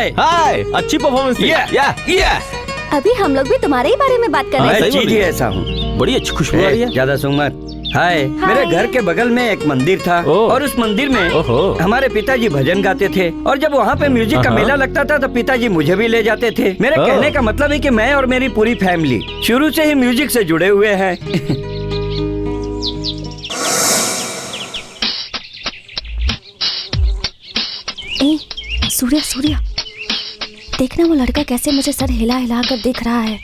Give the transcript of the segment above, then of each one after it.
हाय, अच्छी परफॉर्मेंस थी। अभी हम लोग भी तुम्हारे ही बारे में बात कर रहे जी जी ऐसा हूँ। बड़ी अच्छी खुशबू आ रही है। ज्यादा सुमत। हाय, मेरे घर के बगल में एक मंदिर था और उस मंदिर में हमारे पिताजी भजन गाते थे और जब वहाँ पे म्यूजिक का मेला लगता था तो पिताजी मुझे भी ले जाते थे। मेरे कहने का मतलब है कि मैं और मेरी पूरी फैमिली शुरू से ही म्यूजिक से जुड़े हुए हैं। सूर्या सूर्या, देखना वो लड़का कैसे मुझे सर हिला हिला कर देख रहा है।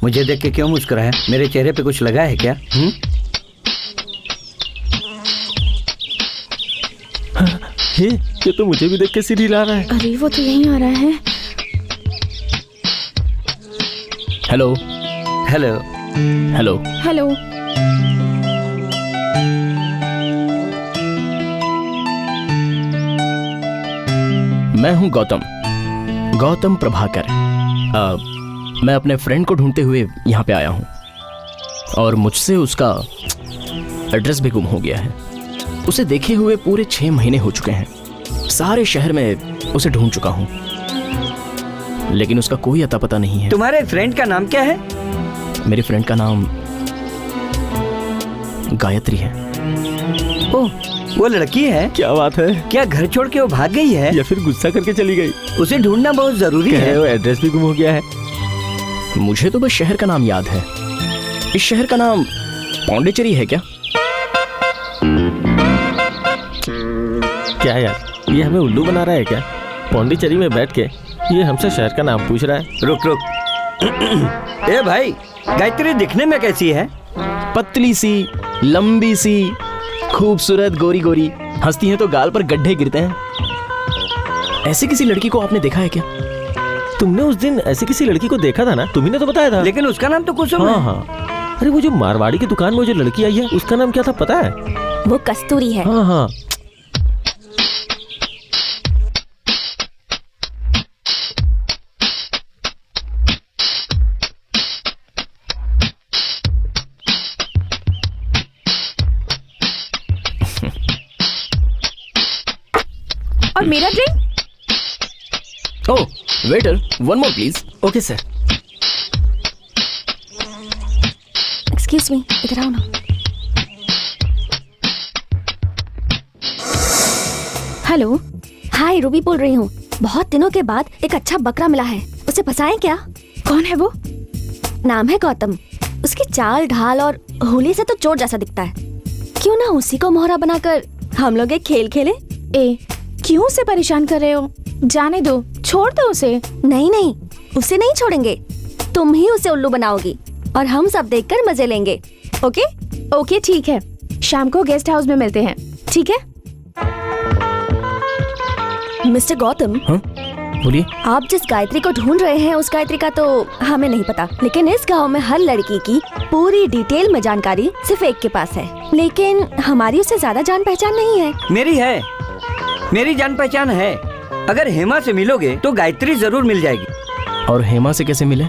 मुझे देख के क्यों मुस्कुराया? मेरे चेहरे पे कुछ लगा है क्या? ये तो मुझे भी देख के सिर हिला रहा है। अरे वो तो यहीं आ रहा है। Hello hello hello hello. मैं हूं गौतम प्रभाकर। मैं अपने फ्रेंड को ढूंढते हुए यहाँ पे आया हूँ और मुझसे उसका एड्रेस भी गुम हो गया है। उसे देखे हुए पूरे 6 महीने हो चुके हैं। सारे शहर में उसे ढूंढ चुका हूँ लेकिन उसका कोई अता पता नहीं है। तुम्हारे फ्रेंड का नाम क्या है? मेरे फ्रेंड का नाम गायत्री है। ओह, वो लड़की है? क्या बात है। क्या घर छोड़ के वो भाग गई है या फिर गुस्सा करके चली गई? उसे ढूंढना बहुत जरूरी है। वो एड्रेस भी गुम हो गया है। मुझे तो बस शहर का नाम याद है। इस शहर का नाम पौंडीचेरी है क्या? क्या यार, ये हमें उल्लू बना रहा है क्या? पौंडीचेरी में बैठ के ये हमसे शहर का नाम पूछ रहा है। रुक ए भाई, गायत्री दिखने में कैसी है? पतली सी, लंबी सी, खूबसूरत, गोरी गोरी, हंसती है तो गाल पर गड्ढे गिरते हैं। ऐसी किसी लड़की को आपने देखा है क्या? तुमने उस दिन ऐसी किसी लड़की को देखा था ना, तुम्ही ने तो बताया था। लेकिन उसका नाम तो कुसुम है। हाँ। अरे वो जो मारवाड़ी की दुकान में जो लड़की आई है उसका नाम क्या था पता है? वो कस्तूरी है। हाँ। और मेरा drink? Oh, waiter, one more please. Okay sir. Excuse me, इधर आओ ना। हेलो, हाय, रूबी बोल रही हूँ। बहुत दिनों के बाद एक अच्छा बकरा मिला है, उसे फंसाएं क्या? कौन है वो? नाम है गौतम। उसकी चाल ढाल और होली से तो चोर जैसा दिखता है। क्यों ना उसी को मोहरा बनाकर हम लोग एक खेल खेले? क्यों उसे परेशान कर रहे हो? जाने दो, छोड़ दो उसे। नहीं, उसे नहीं छोड़ेंगे। तुम ही उसे उल्लू बनाओगी और हम सब देखकर मजे लेंगे। ओके ठीक है, शाम को गेस्ट हाउस में मिलते हैं, ठीक है? मिस्टर गौतम, बोलिए। आप जिस गायत्री को ढूंढ रहे हैं उस गायत्री का तो हमें नहीं पता, लेकिन इस गांव में हर लड़की की पूरी डिटेल में जानकारी सिर्फ एक के पास है। लेकिन हमारी उससे ज्यादा जान पहचान नहीं है। मेरी जान पहचान है। अगर हेमा से मिलोगे तो गायत्री जरूर मिल जाएगी। और हेमा से कैसे मिले?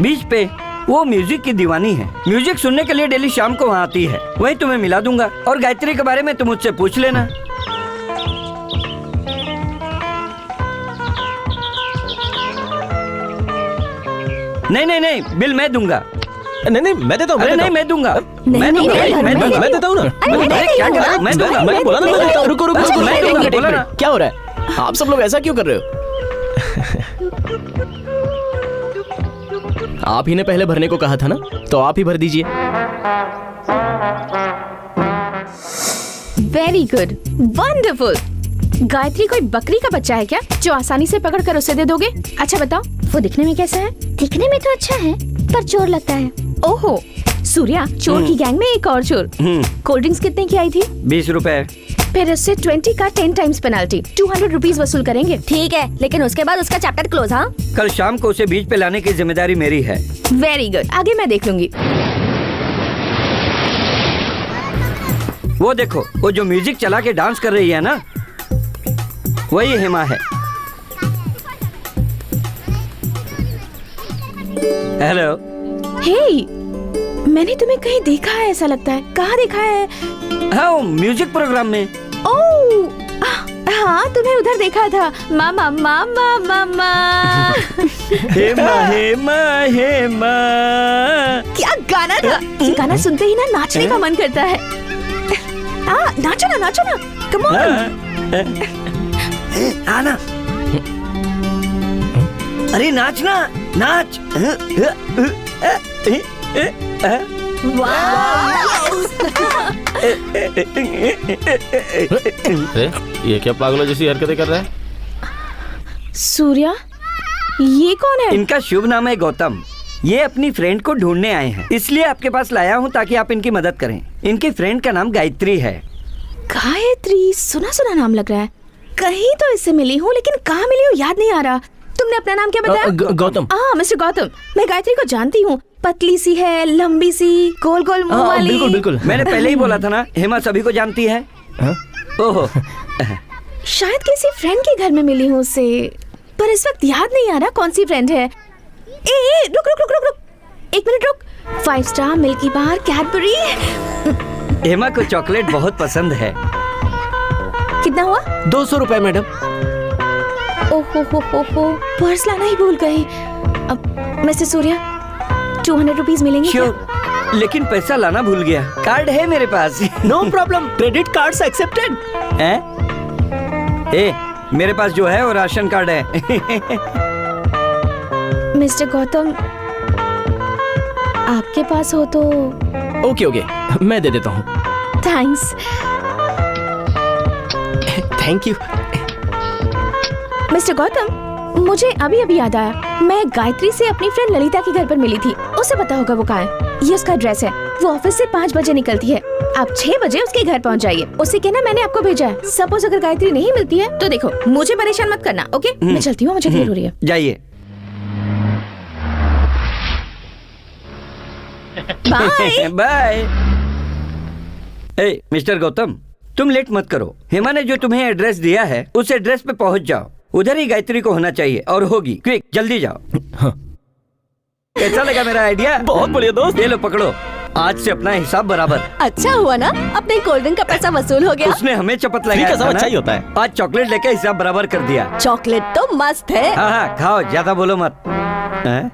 बीच पे वो म्यूजिक की दीवानी है, म्यूजिक सुनने के लिए डेली शाम को वहाँ आती है। वही तुम्हें मिला दूंगा। और गायत्री के बारे में तुम मुझसे पूछ लेना। नहीं नहीं नहीं, बिल मैं दूंगा। नहीं मैं देता हूँ। अरे नहीं, मैं दूंगा। मैं देता हूँ ना। अरे क्या कर रहा हूँ? मैं दूंगा। मैंने बोला ना मैं देता हूँ। रुको मैं दूंगा, बोला ना। क्या हो रहा है? आप सब लोग ऐसा क्यों कर रहे हो? आप ही ने पहले भरने को कहा था ना, तो आप ही भर दीजिए। Very good, wonderful. गायत्री कोई बकरी का बच्चा है क्या जो आसानी से पकड़ कर उसे दे दोगे? अच्छा बताओ, वो दिखने में कैसा है? दिखने में तो अच्छा है पर चोर लगता है। ओहो सूर्या, चोर की गैंग में एक और चोर। कोल्ड ड्रिंक्स कितने की आई थी? 20 रुपए। फिर इससे 20 का 10 टाइम्स पेनल्टी, 200 रुपीज वसूल करेंगे। ठीक है, लेकिन उसके बाद उसका चैप्टर क्लोज। हाँ, कल शाम को उसे बीच पे लाने की जिम्मेदारी मेरी है। वेरी गुड, आगे मैं देख लूंगी। वो देखो, वो जो म्यूजिक चला के डांस कर रही है ना, वही हेमा है। हेलो। हे, मैंने तुम्हें कहीं देखा है ऐसा लगता है। कहाँ देखा है? हाँ, वो म्यूजिक प्रोग्राम में। ओह हाँ, तुम्हें उधर देखा था। मामा मामा मामा। हेमा हेमा हेमा। क्या गाना था? ये गाना सुनते ही ना नाचने का मन करता है। नाचो ना, कम ऑन। आना। अरे नाचना, नाच। ये क्या पागलों जैसी हरकतें कर रहा है? सूर्या, ये कौन है? इनका शुभ नाम है गौतम। ये अपनी फ्रेंड को ढूंढने आए हैं, इसलिए आपके पास लाया हूँ ताकि आप इनकी मदद करें। इनकी फ्रेंड का नाम गायत्री है। गायत्री, सुना सुना नाम लग रहा है। कहीं तो इससे मिली हूँ, लेकिन कहाँ मिली हूँ याद नहीं आ रहा। तुमने अपना नाम क्या बताया? गौतम। हाँ, मिस्टर गौतम। मैं गायत्री को जानती हूँ, पतली सी है, लंबी सी, गोल गोल मुंह वाली। बिल्कुल बिल्कुल। मैंने पहले ही बोला था ना, हेमा सभी को जानती है। ओहो। शायद किसी फ्रेंड के घर में मिली हूँ उसे, पर इस वक्त याद नहीं आ रहा कौन सी फ्रेंड है। ए, रुक रुक रुक रुक रुक, एक मिनट रुक। 5 स्टार, मिल्की बार, कैडबरी। हेमा को चॉकलेट बहुत पसंद है। कितना हुआ? 200 रुपए मैडम। ओहो, पर्स लाना ही भूल गए। अब मिस्टर सूर्या, 200 रुपीज मिलेंगे क्या? श्योर, लेकिन पैसा लाना भूल गया। कार्ड है मेरे पास। No problem, credit card accepted है? ए, मेरे पास जो है वो राशन कार्ड है। मिस्टर गौतम, आपके पास हो तो? ओके, मैं दे देता हूँ। Thanks. Thank you. Mister Gautam, मुझे अभी अभी याद आया, मैं गायत्री से अपनी फ्रेंड ललिता के घर पर मिली थी। उसे पता होगा वो कहाँ है। ये उसका एड्रेस है। वो ऑफिस से 5 बजे निकलती है। आप 6 बजे उसके घर पहुँच जाइए। उससे कहना मैंने आपको भेजा है। सपोज अगर गायत्री नहीं मिलती है तो देखो, मुझे परेशान मत करना। ओके, मैं चलती हूँ, मुझे देर हो रही है। जाइए। बाय। बाय। ए, मिस्टर गौतम, तुम लेट मत करो। हेमा ने जो तुम्हें एड्रेस दिया है उस एड्रेस पे पहुंच जाओ। उधर ही गायत्री को होना चाहिए और होगी। क्विक, जल्दी जाओ। हाँ। कैसा लगा मेरा आइडिया? बहुत बढ़िया दोस्त। ये लो पकड़ो, आज से अपना हिसाब बराबर। अच्छा हुआ ना, अपने कोल्ड ड्रिंक का पैसा वसूल हो गया। उसने हमें चपत ठीक है, लगाया सब था अच्छा ही ना? होता है। आज चॉकलेट लेके हिसाब बराबर कर दिया। चॉकलेट तो मस्त है। हाँ हाँ, खाओ, ज्यादा बोलो मत। हैं?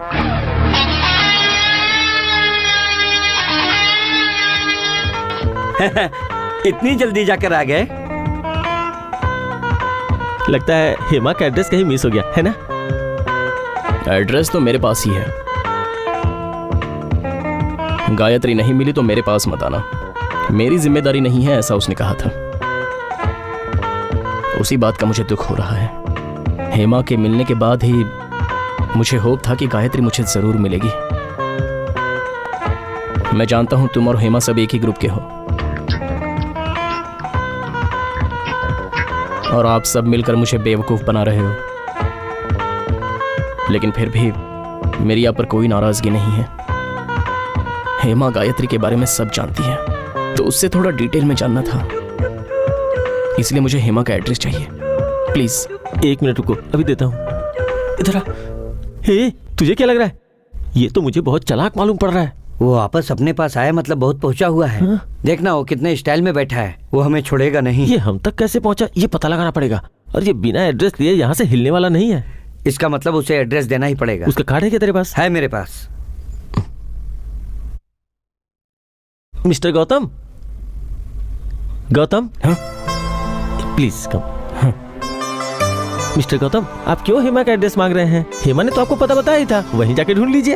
इतनी जल्दी जाकर आ गए? लगता है हेमा का एड्रेस कहीं मिस हो गया है ना? एड्रेस तो मेरे पास ही है। गायत्री नहीं मिली तो मेरे पास मत आना। मेरी जिम्मेदारी नहीं है, ऐसा उसने कहा था। उसी बात का मुझे दुख हो रहा है। हेमा के मिलने के बाद ही मुझे होप था कि गायत्री मुझे जरूर मिलेगी। मैं जानता हूं तुम और हेमा सब एक ही ग्रुप के हो और आप सब मिलकर मुझे बेवकूफ बना रहे हो, लेकिन फिर भी मेरी आप पर कोई नाराजगी नहीं है। हेमा गायत्री के बारे में सब जानती है, तो उससे थोड़ा डिटेल में जानना था, इसलिए मुझे हेमा का एड्रेस चाहिए। प्लीज। 1 मिनट रुको, अभी देता हूँ। इधर आ। हे, तुझे क्या लग रहा है? ये तो मुझे बहुत चालाक मालूम पड़ रहा है। वो वापस अपने पास आया मतलब बहुत पहुंचा हुआ है। हाँ? देखना वो कितने स्टाइल में बैठा है, वो हमें छोड़ेगा नहीं। ये हम तक कैसे पहुंचा ये पता लगाना पड़ेगा। और ये बिना एड्रेस दिए यहाँ से हिलने वाला नहीं है। इसका मतलब उसे एड्रेस देना ही पड़ेगा। उसका कार्ड है क्या तेरे पास? है मेरे पास। मिस्टर गौतम, गौतम, हाँ? Please come. मिस्टर गौतम, आप क्यों हेमा का एड्रेस मांग रहे हैं? हेमा ने तो आपको पता बताया ही था, वहीं जाके ढूंढ लीजिए।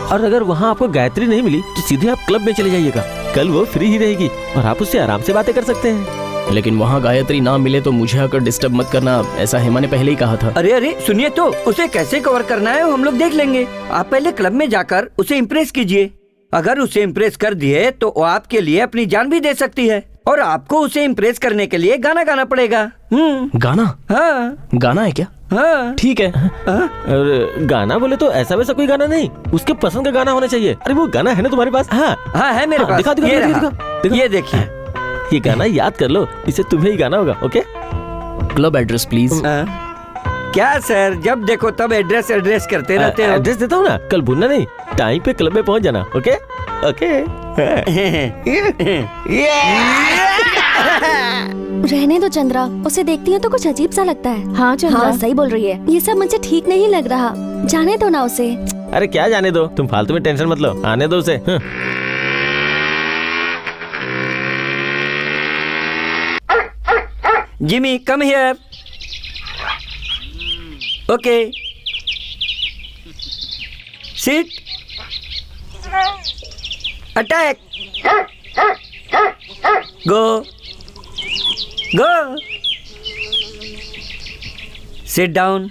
और अगर वहाँ आपको गायत्री नहीं मिली तो सीधे आप क्लब में चले जाइएगा। कल वो फ्री ही रहेगी और आप उससे आराम से बातें कर सकते हैं। लेकिन वहाँ गायत्री ना मिले तो मुझे आकर डिस्टर्ब मत करना, ऐसा हेमा ने पहले ही कहा था। अरे अरे सुनिए तो, उसे कैसे कवर करना है वो हम लोग देख लेंगे। आप पहले क्लब में जाकर उसे इम्प्रेस कीजिए। अगर उसे इम्प्रेस कर दिए तो वो आपके लिए अपनी जान भी दे सकती है। और आपको उसे इम्प्रेस करने के लिए गाना गाना पड़ेगा। गाना? हाँ गाना है क्या? हाँ ठीक है। और गाना बोले तो ऐसा वैसा कोई गाना नहीं, उसके पसंद का गाना होना चाहिए। अरे वो गाना है ना तुम्हारे पास? हाँ हाँ है मेरे हाँ, पास। दिखाओ, दिखाओ, ये दिखाओ, रहा। दिखाओ। ये देखिए। ये गाना याद कर लो, इसे तुम्हें ही गाना होगा। ओके? Club address please. क्या सर, जब देखो तब एड्रेस एड्रेस करते रहते हो। एड्रेस देता हूँ ना, कल भूलना नहीं। टाइम पे क्लब में पहुंच जाना। Okay okay. रहने दो चंद्रा, उसे देखती हूँ तो कुछ अजीब सा लगता है। हाँ चंद्रा। हाँ सही बोल रही है, ये सब मुझे ठीक नहीं लग रहा। जाने दो ना उसे। अरे क्या जाने दो, तुम फालतू में टेंशन मत लो, आने दो उसे। Jimmy come here. Okay sit. Attack. Go go. Sit down.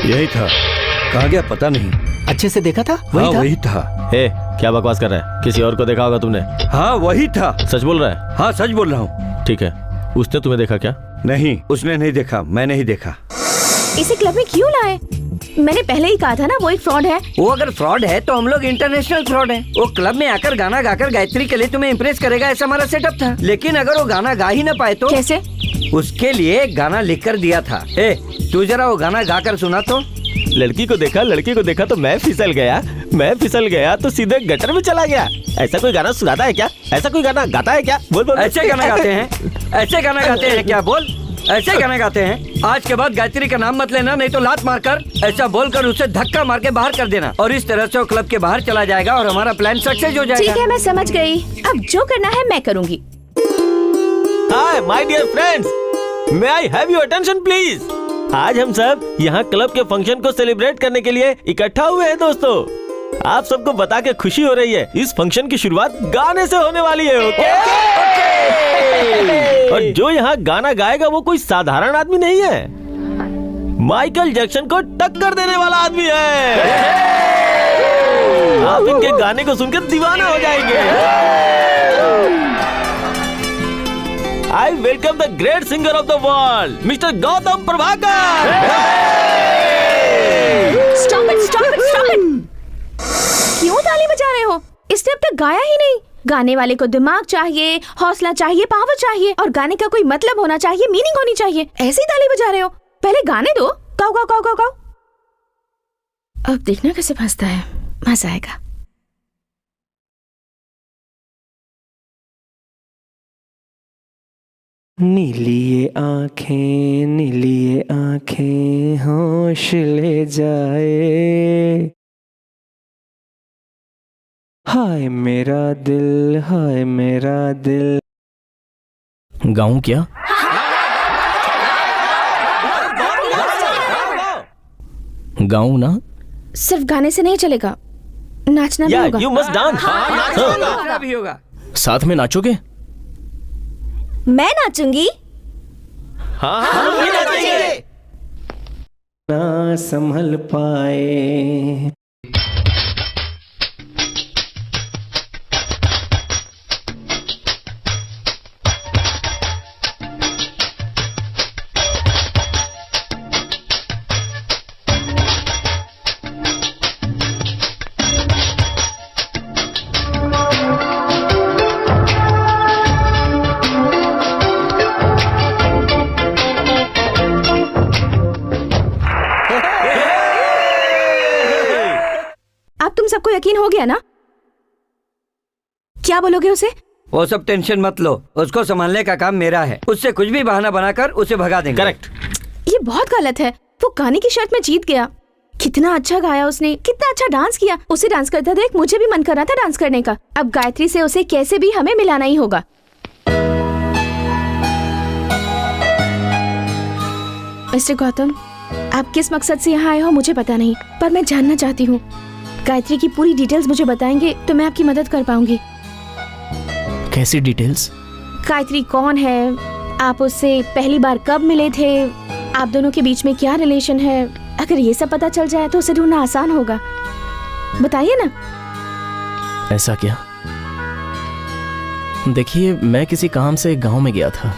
यही था, कहाँ गया पता नहीं। अच्छे से देखा था? हाँ वही था। हे, क्या बकवास कर रहा है? किसी और को देखा होगा तुमने। हाँ वही था। सच बोल रहा है? हाँ सच बोल रहा हूँ। ठीक है, उसने तुम्हें देखा क्या? नहीं, उसने नहीं देखा, मैंने ही देखा। इसे क्लब में क्यों लाए? मैंने पहले ही कहा था ना वो एक फ्रॉड है। वो अगर फ्रॉड है तो हम लोग इंटरनेशनल फ्रॉड हैं। वो क्लब में आकर गाना गाकर गायत्री के लिए तुम्हें इम्प्रेस करेगा, ऐसा हमारा सेटअप था। लेकिन अगर वो गाना गा ही न पाए तो कैसे? उसके लिए एक गाना लिख कर दिया था। ए, तू जरा वो गाना गा कर सुना तो। लड़की को देखा तो मैं फिसल गया तो सीधे गटर में चला गया। ऐसा कोई गाना सुनाता है क्या? ऐसा कोई गाना गाता है क्या? बोल बोल। ऐसे गाना गाते हैं? ऐसे गाना गाते हैं क्या? बोल। ऐसे गाना गाते हैं? आज के बाद गायत्री का नाम मत लेना, नहीं तो लात मारकर ऐसा बोलकर उसे धक्का मार के बाहर कर देना। और इस तरह से वो क्लब के बाहर चला जाएगा और हमारा प्लान सक्सेस हो जाएगा। ठीक है, मैं समझ गई। अब जो करना है मैं करूँगी। Hi my dear friends, may I have your attention please. आज हम सब यहाँ क्लब के फंक्शन को सेलिब्रेट करने के लिए इकट्ठा हुए हैं दोस्तों। आप सबको बता के खुशी हो रही है, इस फंक्शन की शुरुआत गाने से होने वाली है। ओके? और जो यहाँ गाना गाएगा वो कोई साधारण आदमी नहीं है, माइकल जैक्सन को टक्कर देने वाला आदमी है। आप इनके गाने को सुनकर दीवाना हो जाएंगे। I welcome the great singer of the world, Mr. Gautam Prabhakar. Stop it, stop it, stop it! क्यों ताली बजा रहे हो? इसने अब तक गाया ही नहीं। गाने वाले को दिमाग चाहिए, हौसला चाहिए, पावर चाहिए और गाने का कोई मतलब होना चाहिए, मीनिंग होनी चाहिए। ऐसे ही ताली बजा रहे हो? पहले गाने दो। गाओ गाओ गाओ गाओ गाओ। अब देखना कैसे फंसता है, मजा आएगा। नीली आंखें होश ले जाए। हाय मेरा दिल। गाऊं क्या? गाऊं ना? सिर्फ गाने से नहीं चलेगा, नाचना भी होगा। You must dance. नाचना भी होगा। साथ में नाचोगे? मैं नाचूंगी। ना संभल पाए। अब तुम सबको यकीन हो गया ना? क्या बोलोगे उसे? वो सब टेंशन मत लो, उसको संभालने का काम मेरा है। उससे कुछ भी बहाना बनाकर उसे भगा देंगे। करेक्ट। ये बहुत गलत है। वो गाने की शर्त में जीत गया। कितना अच्छा गाया उसने, कितना अच्छा डांस किया। उसे डांस करता देख मुझे भी मन कर रहा था डांस करने का। अब गायत्री से उसे कैसे भी हमें मिलाना ही होगा। मिस्टर गौतम, आप किस मकसद से यहाँ आए हो मुझे पता नहीं, पर मैं जानना चाहती हूँ। गायत्री की पूरी डिटेल्स मुझे बताएंगे तो मैं आपकी मदद कर पाऊंगी। कैसी डिटेल्स? गायत्री कौन है, आप उससे पहली बार कब मिले थे, आप दोनों के बीच में क्या रिलेशन है। अगर ये सब पता चल जाए तो उसे ढूंढना आसान होगा। बताइए ना। ऐसा क्या? देखिए, मैं किसी काम से गांव में गया था।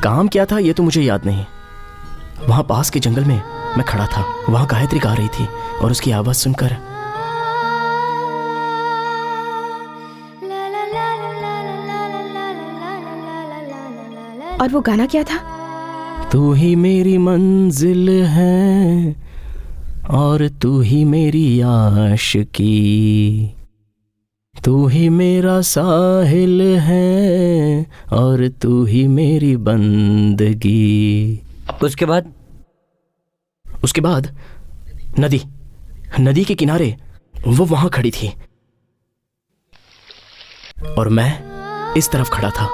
काम क्या था ये तो मुझे याद नहीं। वहां पास के जंगल में मैं खड़ा था। वहां गायत्री गा रही थी और उसकी आवाज सुनकर और वो गाना क्या था? तू ही मेरी मंजिल है और तू ही मेरी आशिकी, तू ही मेरा साहिल है और तू ही मेरी बंदगी। उसके बाद? उसके बाद नदी के किनारे वो वहां खड़ी थी और मैं इस तरफ खड़ा था।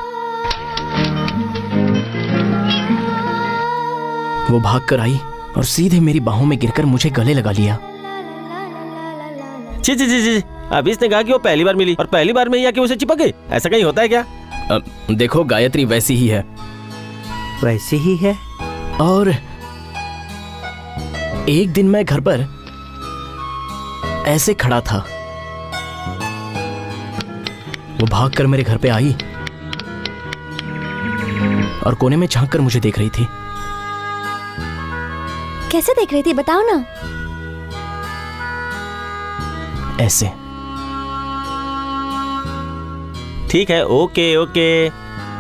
वो भागकर आई और सीधे मेरी बाहों में गिरकर मुझे गले लगा लिया। जी जी जी जी, अब इसने कहा कि वो पहली बार मिली और पहली बार में ही आके उसे चिपक गई। ऐसा कहीं होता है क्या? देखो, गायत्री वैसी ही है। वैसी ही है? और एक दिन मैं घर पर ऐसे खड़ा था, वो भागकर मेरे घर पे आई और कोने में झांक कर मुझे देख रही थी। कैसे देख रही थी बताओ ना। ऐसे। ठीक है, ओके ओके।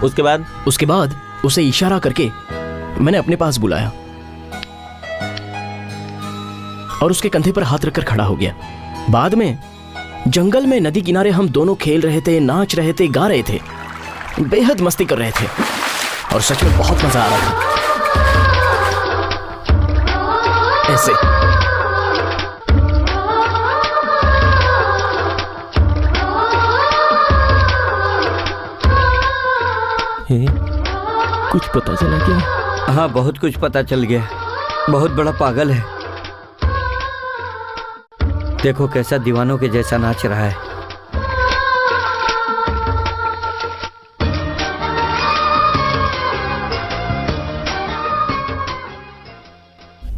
उसके बाद उसे इशारा करके मैंने अपने पास बुलाया और उसके कंधे पर हाथ रखकर खड़ा हो गया। बाद में जंगल में नदी किनारे हम दोनों खेल रहे थे, नाच रहे थे, गा रहे थे, बेहद मस्ती कर रहे थे और सच में बहुत मजा आ रहा था। ऐसे। कुछ पता चला क्या? हाँ, बहुत कुछ पता चल गया। बहुत बड़ा पागल है। देखो कैसा दीवानों के जैसा नाच रहा है।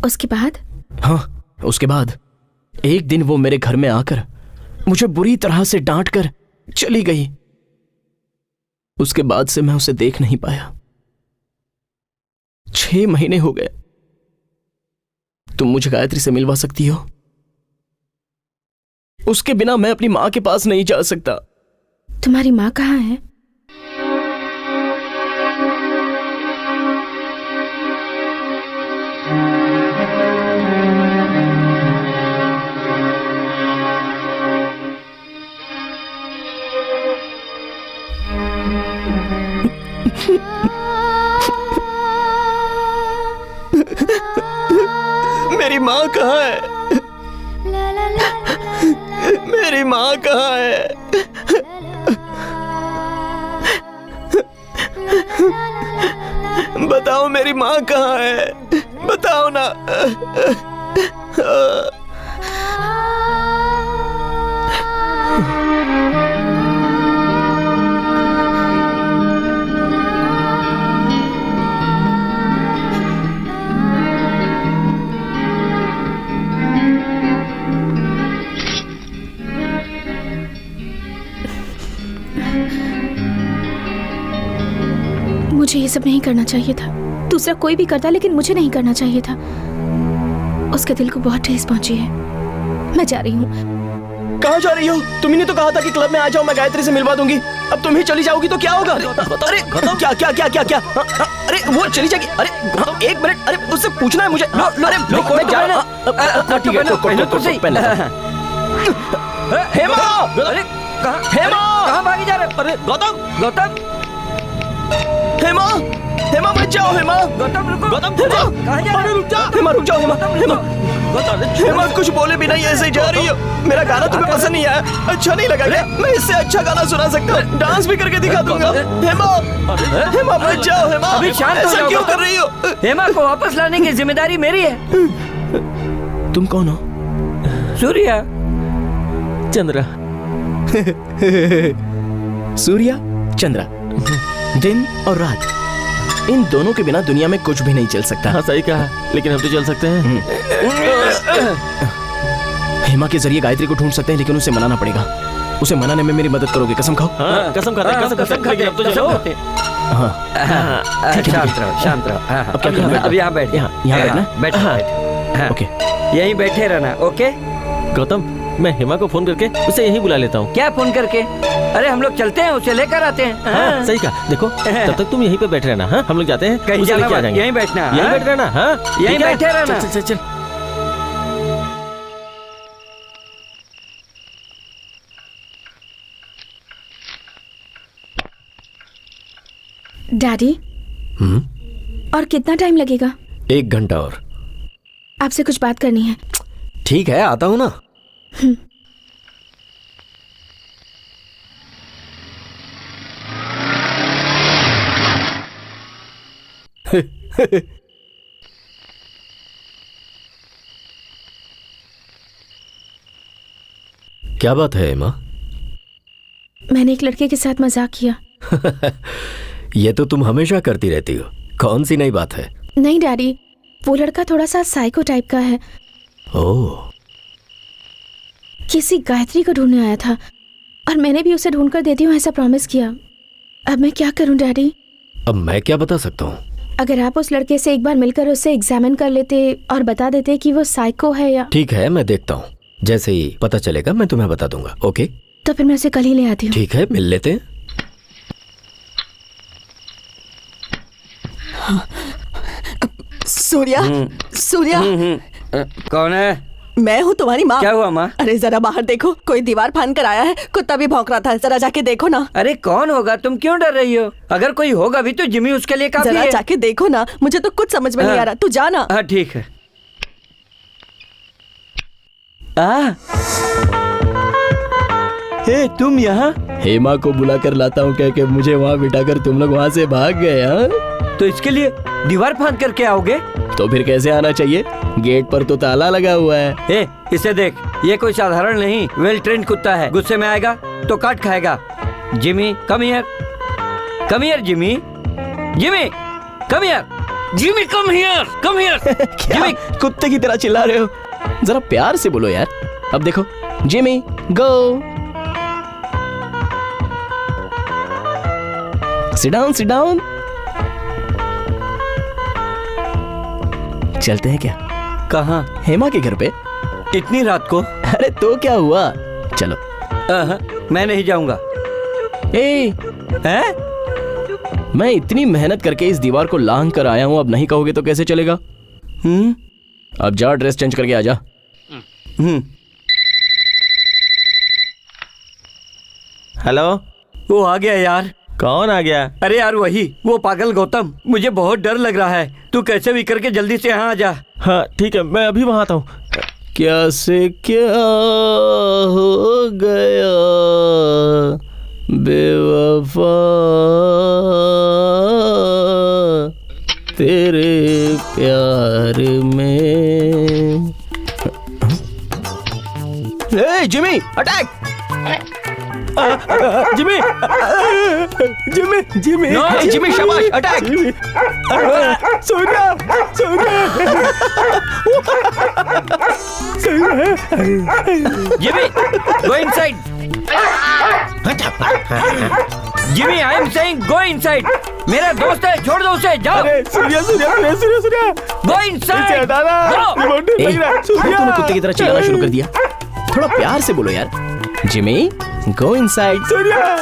उसके बाद? हाँ, उसके बाद एक दिन वो मेरे घर में आकर मुझे बुरी तरह से डांट कर चली गई। उसके बाद से मैं उसे देख नहीं पाया। 6 महीने हो गए। तुम मुझे गायत्री से मिलवा सकती हो? उसके बिना मैं अपनी मां के पास नहीं जा सकता। तुम्हारी मां कहाँ है? मेरी मां कहाँ है? मेरी मां कहाँ है? बताओ, मेरी मां कहाँ है? बताओ ना। मुझे ये सब नहीं करना चाहिए था। दूसरा कोई भी करता, लेकिन मुझे नहीं करना चाहिए था। उसके दिल को बहुत ठेस पहुंची है। मैं जा रही हूँ। कहाँ जा रही हो? तुम ही ने तो कहा था कि क्लब में आ जाओ, मैं गायत्री से मिलवा दूंगी। अब तुम ही चली जाओगी तो क्या होगा? अरे क्या क्या क्या क्या क्या? अरे वो चली जाएगी। अरे एक मिनट, अरे उससे पूछना है मुझे। अरे मैं जा रहा हूँ। ठीक है, हेमा, अरे हेमा, कहाँ भागी जा रहे? अरे गौतम हेमा, हेमा मत जाओ। हेमा, गौतम रुको। गौतम, हेमा, कहाँ जा रहे? अरे रुक जा। हेमा रुक जाओ। हेमा, हेमा, हेमा कुछ बोले बिना ही ऐसे ही जा रही हो। मेरा गाना तुम्हें पसंद नहीं आया? अच्छा नहीं लगा क्या? मैं इससे अच्छा गाना सुना सकता हूँ, डांस भी करके दिखा दूंगा। हेमा, हेमा मत जाओ। हेमा, अभी शांत हो ऐसा जाओ। क्यों कर रही हो? हेमा को वापस लाने की जिम्मेदारी मेरी है। तुम कौन हो? सूर्या। चंद्रा। सूर्या, चंद्रा, दिन और रात, इन दोनों के बिना दुनिया में कुछ भी नहीं चल सकता। हाँ सही कहा, लेकिन हम तो चल सकते हैं। हेमा के जरिए गायत्री को ढूंढ सकते हैं, लेकिन उसे मनाना पड़ेगा। उसे मनाने में मेरी मदद करोगे? कसम खाओ। हाँ, कसम खाता है, कसम खाते हैं। अब तो चलो। हाँ, शांत रहो। अब क्या करना है? अब यहाँ बैठ। यहाँ बैठना? बैठ। ओके, यहीं बैठे रहना। ओके। गौतम, मैं हेमा को फोन करके उसे यहीं बुला लेता हूँ। क्या फोन करके? अरे हम लोग चलते हैं, उसे लेकर आते हैं। हाँ सही कहा। देखो तब तक तुम यहीं पे बैठे रहना। हाँ, हम लोग जाते हैं, कहीं उसे जाना लेके आ मत, जाएंगे। यहीं बैठना। यहीं हाँ? बैठ रहना। हाँ यहीं ठीक है? बैठे रहना। चल चल चल। डैडी, और कितना टाइम लगेगा? 1 घंटा और। आपसे कुछ बात करनी है। ठीक है, आता हूँ ना। क्या बात है हेमा? मैंने एक लड़के के साथ मजाक किया। ये तो तुम हमेशा करती रहती हो। कौन सी नई बात है? नहीं डैडी, वो लड़का थोड़ा सा साइको टाइप का है। ओह, किसी गायत्री को ढूंढने आया था और मैंने भी उसे ढूंढ कर देती हूँ ऐसा प्रॉमिस किया। अब मैं क्या करूँ डैडी? अब मैं क्या बता सकता हूँ? अगर आप उस लड़के से एक बार मिलकर उसे एग्जामिन कर लेते और बता देते कि वो साइको है या... ठीक है, मैं देखता हूँ। जैसे ही पता चलेगा मैं तुम्हें बता दूंगा। ओके? तो फिर मैं उसे कल ही ले आती हूँ। ठीक है, मिल लेते हैं। सूर्या, सूर्या, कौन है? मैं हूँ तुम्हारी माँ। क्या हुआ माँ? अरे जरा बाहर देखो, कोई दीवार फांद कर आया है। कुत्ता भी भौंक रहा था, जरा जाके देखो ना। अरे कौन होगा? तुम क्यों डर रही हो? अगर कोई होगा भी तो जिमी उसके लिए काफी जरा है। जाके देखो ना, मुझे तो कुछ समझ में नहीं आ रहा। तू जाना। हाँ ठीक है। हे तुम यहाँ? हेमा को बुलाकर लाता हूँ कह के मुझे वहाँ बिठाकर तुम लोग वहाँ से भाग गए। हाँ, तो इसके लिए दीवार फांद करके आओगे? तो फिर कैसे आना चाहिए? गेट पर तो ताला लगा हुआ है। ए, इसे देख, ये कोई साधारण नहीं, वेल ट्रेंड कुत्ता है। गुस्से में आएगा तो काट खाएगा। Jimmy come here, come here Jimmy, Jimmy come here, Jimmy come here, come here. Jimmy, कुत्ते की तरह चिल्ला रहे हो? जरा प्यार से बोलो यार। अब देखो, जिमी गो, सिट डाउन, सिट डाउन। चलते हैं क्या? कहाँ? हेमा के घर पे। इतनी रात को? अरे तो क्या हुआ, चलो। मैं नहीं जाऊंगा। हैं? मैं इतनी मेहनत करके इस दीवार को लांग कर आया हूं, अब नहीं कहोगे तो कैसे चलेगा? अब जा, ड्रेस चेंज करके आ जा। हेलो, वो आ गया यार। कौन आ गया? अरे यार वही, वो पागल गौतम। मुझे बहुत डर लग रहा है, तू कैसे भी करके जल्दी से यहाँ आ जा। हाँ ठीक है, मैं अभी वहाँ आता हूँ। क्या से क्या हो गया बेवफा, तेरे प्यार में। Jimmy, attack! Jimmy, Jimmy, Jimmy, Jimmy, शाबाश, attack! Surya, Surya, Jimmy, go inside. Jimmy I am saying go inside. मेरा दोस्त है, छोड़ दो उसे, जाओ। अरे सूर्या सूर्या सूर्या सूर्या सूर्या गो इनसाइड। इसे हटाना, रिमोट नहीं लग रहा। फिर सूर्या तूने कुत्ते की तरह चिल्लाना शुरू कर दिया। थोड़ा प्यार से बोलो यार। Jimmy go inside. सूर्या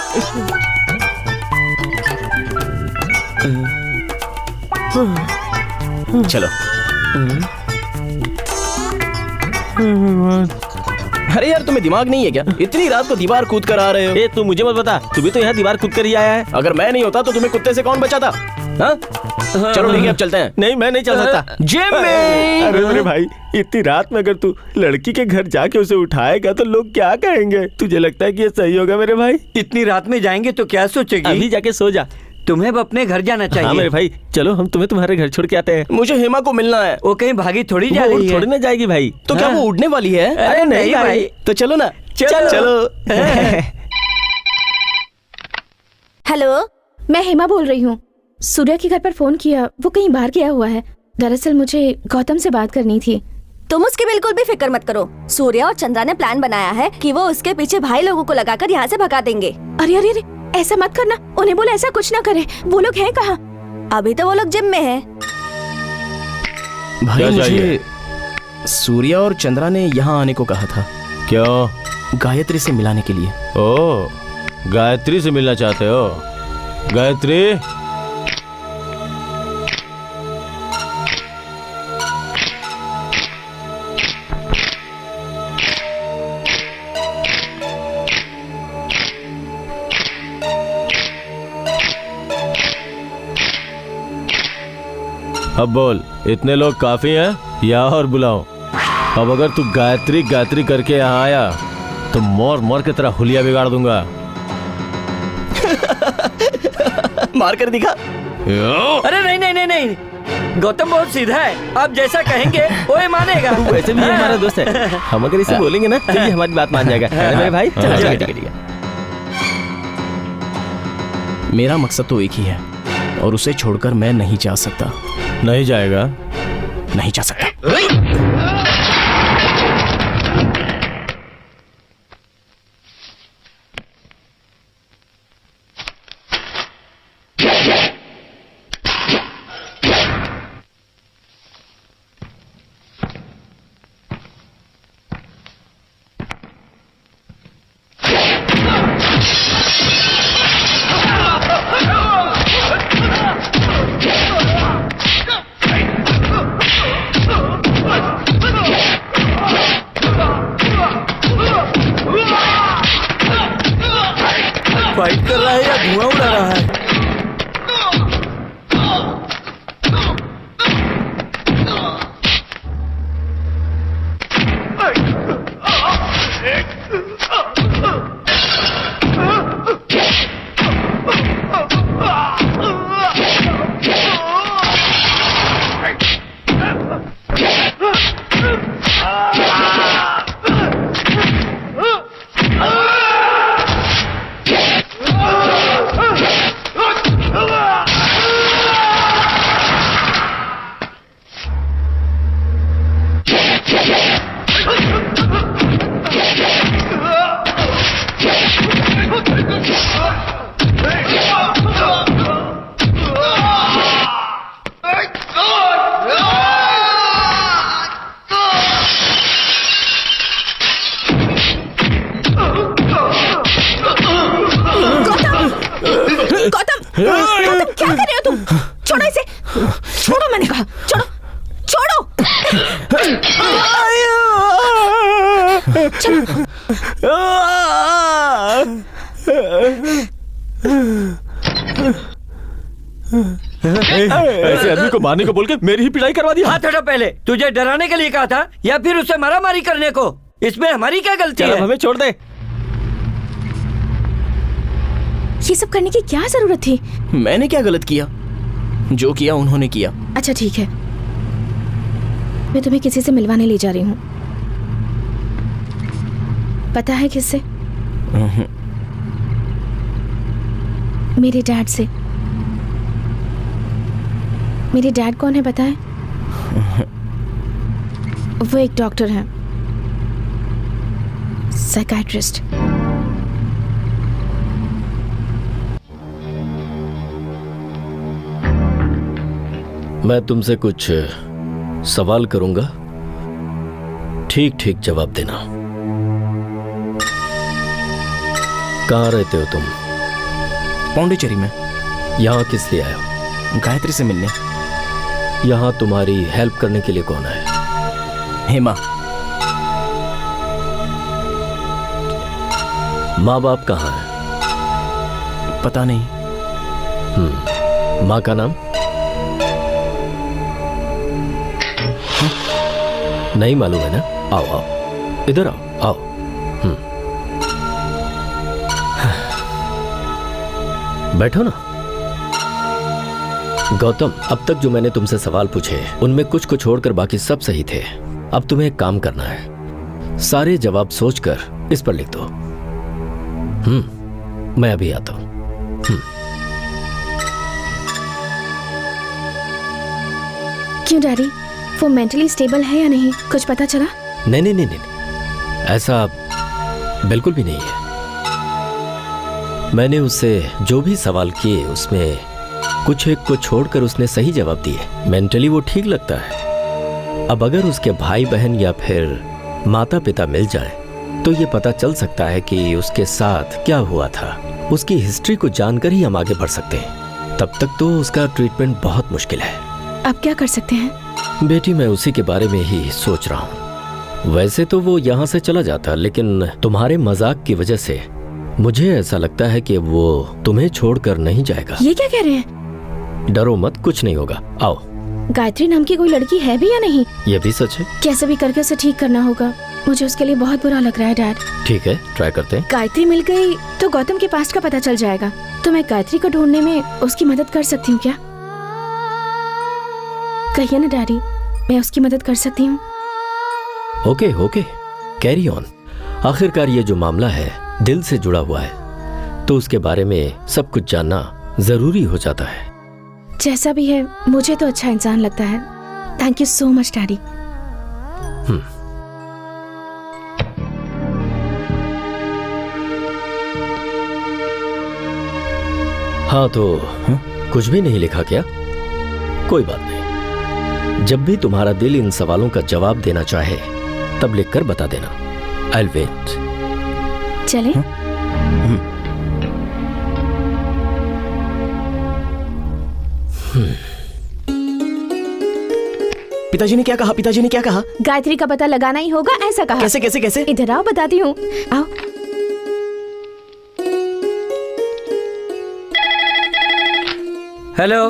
चलो। अरे यार तुम्हें दिमाग नहीं है क्या? इतनी रात को दीवार कूद कर आ रहे हो। ए तू मुझे मत बता, तू भी तो यहाँ दीवार कूद कर ही आया है। अगर मैं नहीं होता तो तुम्हें कुत्ते से कौन बचाता? हाँ? चलो ठीक है, अब चलते हैं। नहीं मैं नहीं चल सकता। जिमी! अरे मेरे भाई, इतनी रात में अगर तू लड़की के घर जाके उसे उठाएगा तो लोग क्या कहेंगे? तुझे लगता है कि ये सही होगा मेरे भाई? इतनी रात में जाएंगे तो क्या सोचेगी? अभी जाके सो जा। तुम्हें अब अपने घर जाना चाहिए। हाँ मेरे भाई, चलो हम तुम्हें तुम्हारे घर छोड़ के आते हैं। मुझे हेमा को मिलना है। वो कहीं भागी थोड़ी जा वो रही है। थोड़ी ना जाएगी भाई। तो क्या वो उड़ने वाली है? अरे नहीं भाई। तो चलो ना। चलो। हेलो, मैं हेमा बोल रही हूँ। सूर्या के घर पर फोन किया, वो कहीं बाहर गया हुआ है। दरअसल मुझे गौतम से बात करनी थी। तुम उसकी बिल्कुल भी फिक्र मत करो। सूर्या और चंद्रा ने प्लान बनाया है कि वो उसके पीछे भाई लोगों को लगाकर यहाँ से भगा देंगे। अरे अरे अरे, ऐसा मत करना। उन्हें बोला ऐसा कुछ ना करे। वो लोग हैं कहाँ? अभी तो वो लोग जिम में हैं। भाई मुझे सूर्या और चंद्रा ने यहाँ आने को कहा था। क्यों? गायत्री से मिलाने के लिए। ओ, गायत्री से मिलना चाहते हो? गायत्री, अब बोल, इतने लोग काफी हैं या और बुलाओ? अब अगर तू गायत्री गायत्री करके यहाँ आया तो मोर मोर की तरह हुलिया बिगाड़ दूंगा। मार कर दिखा। अरे नहीं नहीं नहीं नहीं, गौतम बहुत सीधा है। आप जैसा कहेंगे वो ही मानेगा। वैसे भी ये हमारा दोस्त है, हम अगर इसे बोलेंगे ना तो ये हमारी बात मान जाएगा। है ना मेरे भाई? चलो ठीक है। मेरा मकसद तो एक ही है और उसे छोड़कर मैं नहीं जा सकता। नहीं जाएगा? नहीं जा सकता। फाइट कर रहा है या धुआं उड़ा रहा है? गौतम, गौतम क्या कर रहे हो तुम? छोड़ो इसे, छोड़ो, मैंने कहा छोड़ो, छोड़ो। ऐसे आदमी को मारने को बोल के मेरी ही पिटाई करवा दी। हाथ हटा पहले। तुझे डराने के लिए कहा था या फिर उसे मारामारी करने को? इसमें हमारी क्या गलती है? हमें छोड़ दे। ये सब करने की क्या जरूरत थी? मैंने क्या गलत किया? जो किया उन्होंने किया। अच्छा ठीक है, मैं तुम्हें किसी से मिलवाने ले जा रही हूँ। पता है किससे? मेरे डैड से। मेरे डैड कौन है पता है? वो एक डॉक्टर है, साइकाइट्रिस्ट। मैं तुमसे कुछ सवाल करूंगा, ठीक ठीक जवाब देना। कहाँ रहते हो तुम? पौंडीचेरी में। यहाँ किस लिए आए हो? गायत्री से मिलने। यहाँ तुम्हारी हेल्प करने के लिए कौन है? हेमा। माँ बाप कहाँ है? पता नहीं। माँ का नाम? नहीं मालूम है ना? आओ आओ, इधर आओ आओ। बैठो ना। गौतम, अब तक जो मैंने तुमसे सवाल पूछे उनमें कुछ को छोड़कर बाकी सब सही थे। अब तुम्हें एक काम करना है, सारे जवाब सोचकर इस पर लिख दो। मैं अभी आता हूं। क्यों डैडी, वो मेंटली स्टेबल है या नहीं, कुछ पता चला? नहीं नहीं नहीं नहीं, ऐसा बिल्कुल भी नहीं है। मैंने उससे जो भी सवाल किए उसमें कुछ एक को छोड़कर उसने सही जवाब दिए। मेंटली वो ठीक लगता है। अब अगर उसके भाई बहन या फिर माता पिता मिल जाए तो ये पता चल सकता है कि उसके साथ क्या हुआ था। उसकी हिस्ट्री को जानकर ही हम आगे बढ़ सकते हैं। तब तक तो उसका ट्रीटमेंट बहुत मुश्किल है। अब क्या कर सकते हैं? बेटी, मैं उसी के बारे में ही सोच रहा हूँ। वैसे तो वो यहाँ से चला जाता, लेकिन तुम्हारे मजाक की वजह से मुझे ऐसा लगता है कि वो तुम्हें छोड़कर नहीं जाएगा। ये क्या कह रहे हैं? डरो मत, कुछ नहीं होगा। आओ। गायत्री नाम की कोई लड़की है भी या नहीं? ये भी सच है। कैसे भी करके उसे ठीक करना होगा। मुझे उसके लिए बहुत बुरा लग रहा है डैड। ठीक है, ट्राई करते हैं। गायत्री मिल गई तो गौतम के पास्ट का पता चल जाएगा। तो मैं गायत्री को ढूंढने में उसकी मदद कर सकती हूँ क्या? कहिए ना डैडी, मैं उसकी मदद कर सकती हूँ। Okay okay, carry on. आखिरकार ये जो मामला है दिल से जुड़ा हुआ है, तो उसके बारे में सब कुछ जानना जरूरी हो जाता है। जैसा भी है, मुझे तो अच्छा इंसान लगता है। Thank you so much daddy. हाँ तो कुछ भी नहीं लिखा क्या? कोई बात नहीं। जब भी तुम्हारा दिल इन सवालों का जवाब देना चाहे तब लिखकर बता देना। I'll wait। चले? पिताजी ने क्या कहा? पिताजी ने क्या कहा? गायत्री का पता लगाना ही होगा, ऐसा कहा। कैसे कैसे कैसे? इधर आओ, बताती हूँ। आओ। हेलो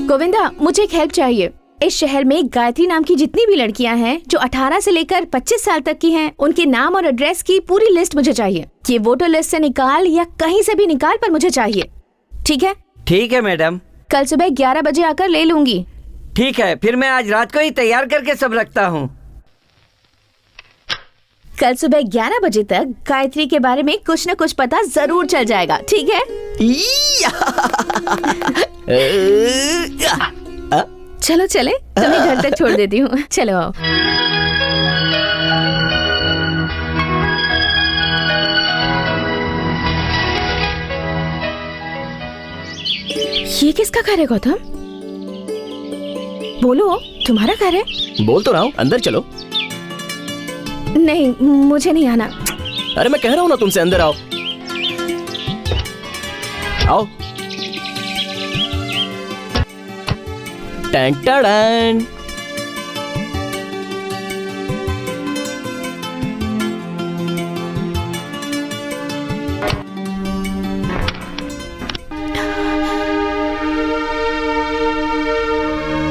गोविंदा, मुझे एक हेल्प चाहिए। इस शहर में गायत्री नाम की जितनी भी लड़कियां हैं जो 18 से लेकर 25 साल तक की हैं, उनके नाम और एड्रेस की पूरी लिस्ट मुझे चाहिए। ये वोटर लिस्ट से निकाल या कहीं से भी निकाल, पर मुझे चाहिए। ठीक है? ठीक है मैडम। कल सुबह 11 बजे आकर ले लूंगी। ठीक है, फिर मैं आज रात को ही तैयार करके सब रखता हूँ। कल सुबह 11 बजे तक गायत्री के बारे में कुछ न कुछ पता जरूर चल जाएगा। ठीक है? चलो चले, तुम्हें घर तक छोड़ देती हूँ। चलो आओ। ये किसका घर है गौतम? बोलो, तुम्हारा घर है? बोल तो रहा हूँ, अंदर चलो। नहीं, मुझे नहीं आना। अरे मैं कह रहा हूँ ना तुमसे, अंदर आओ। आओ। टैंक टाड़ान।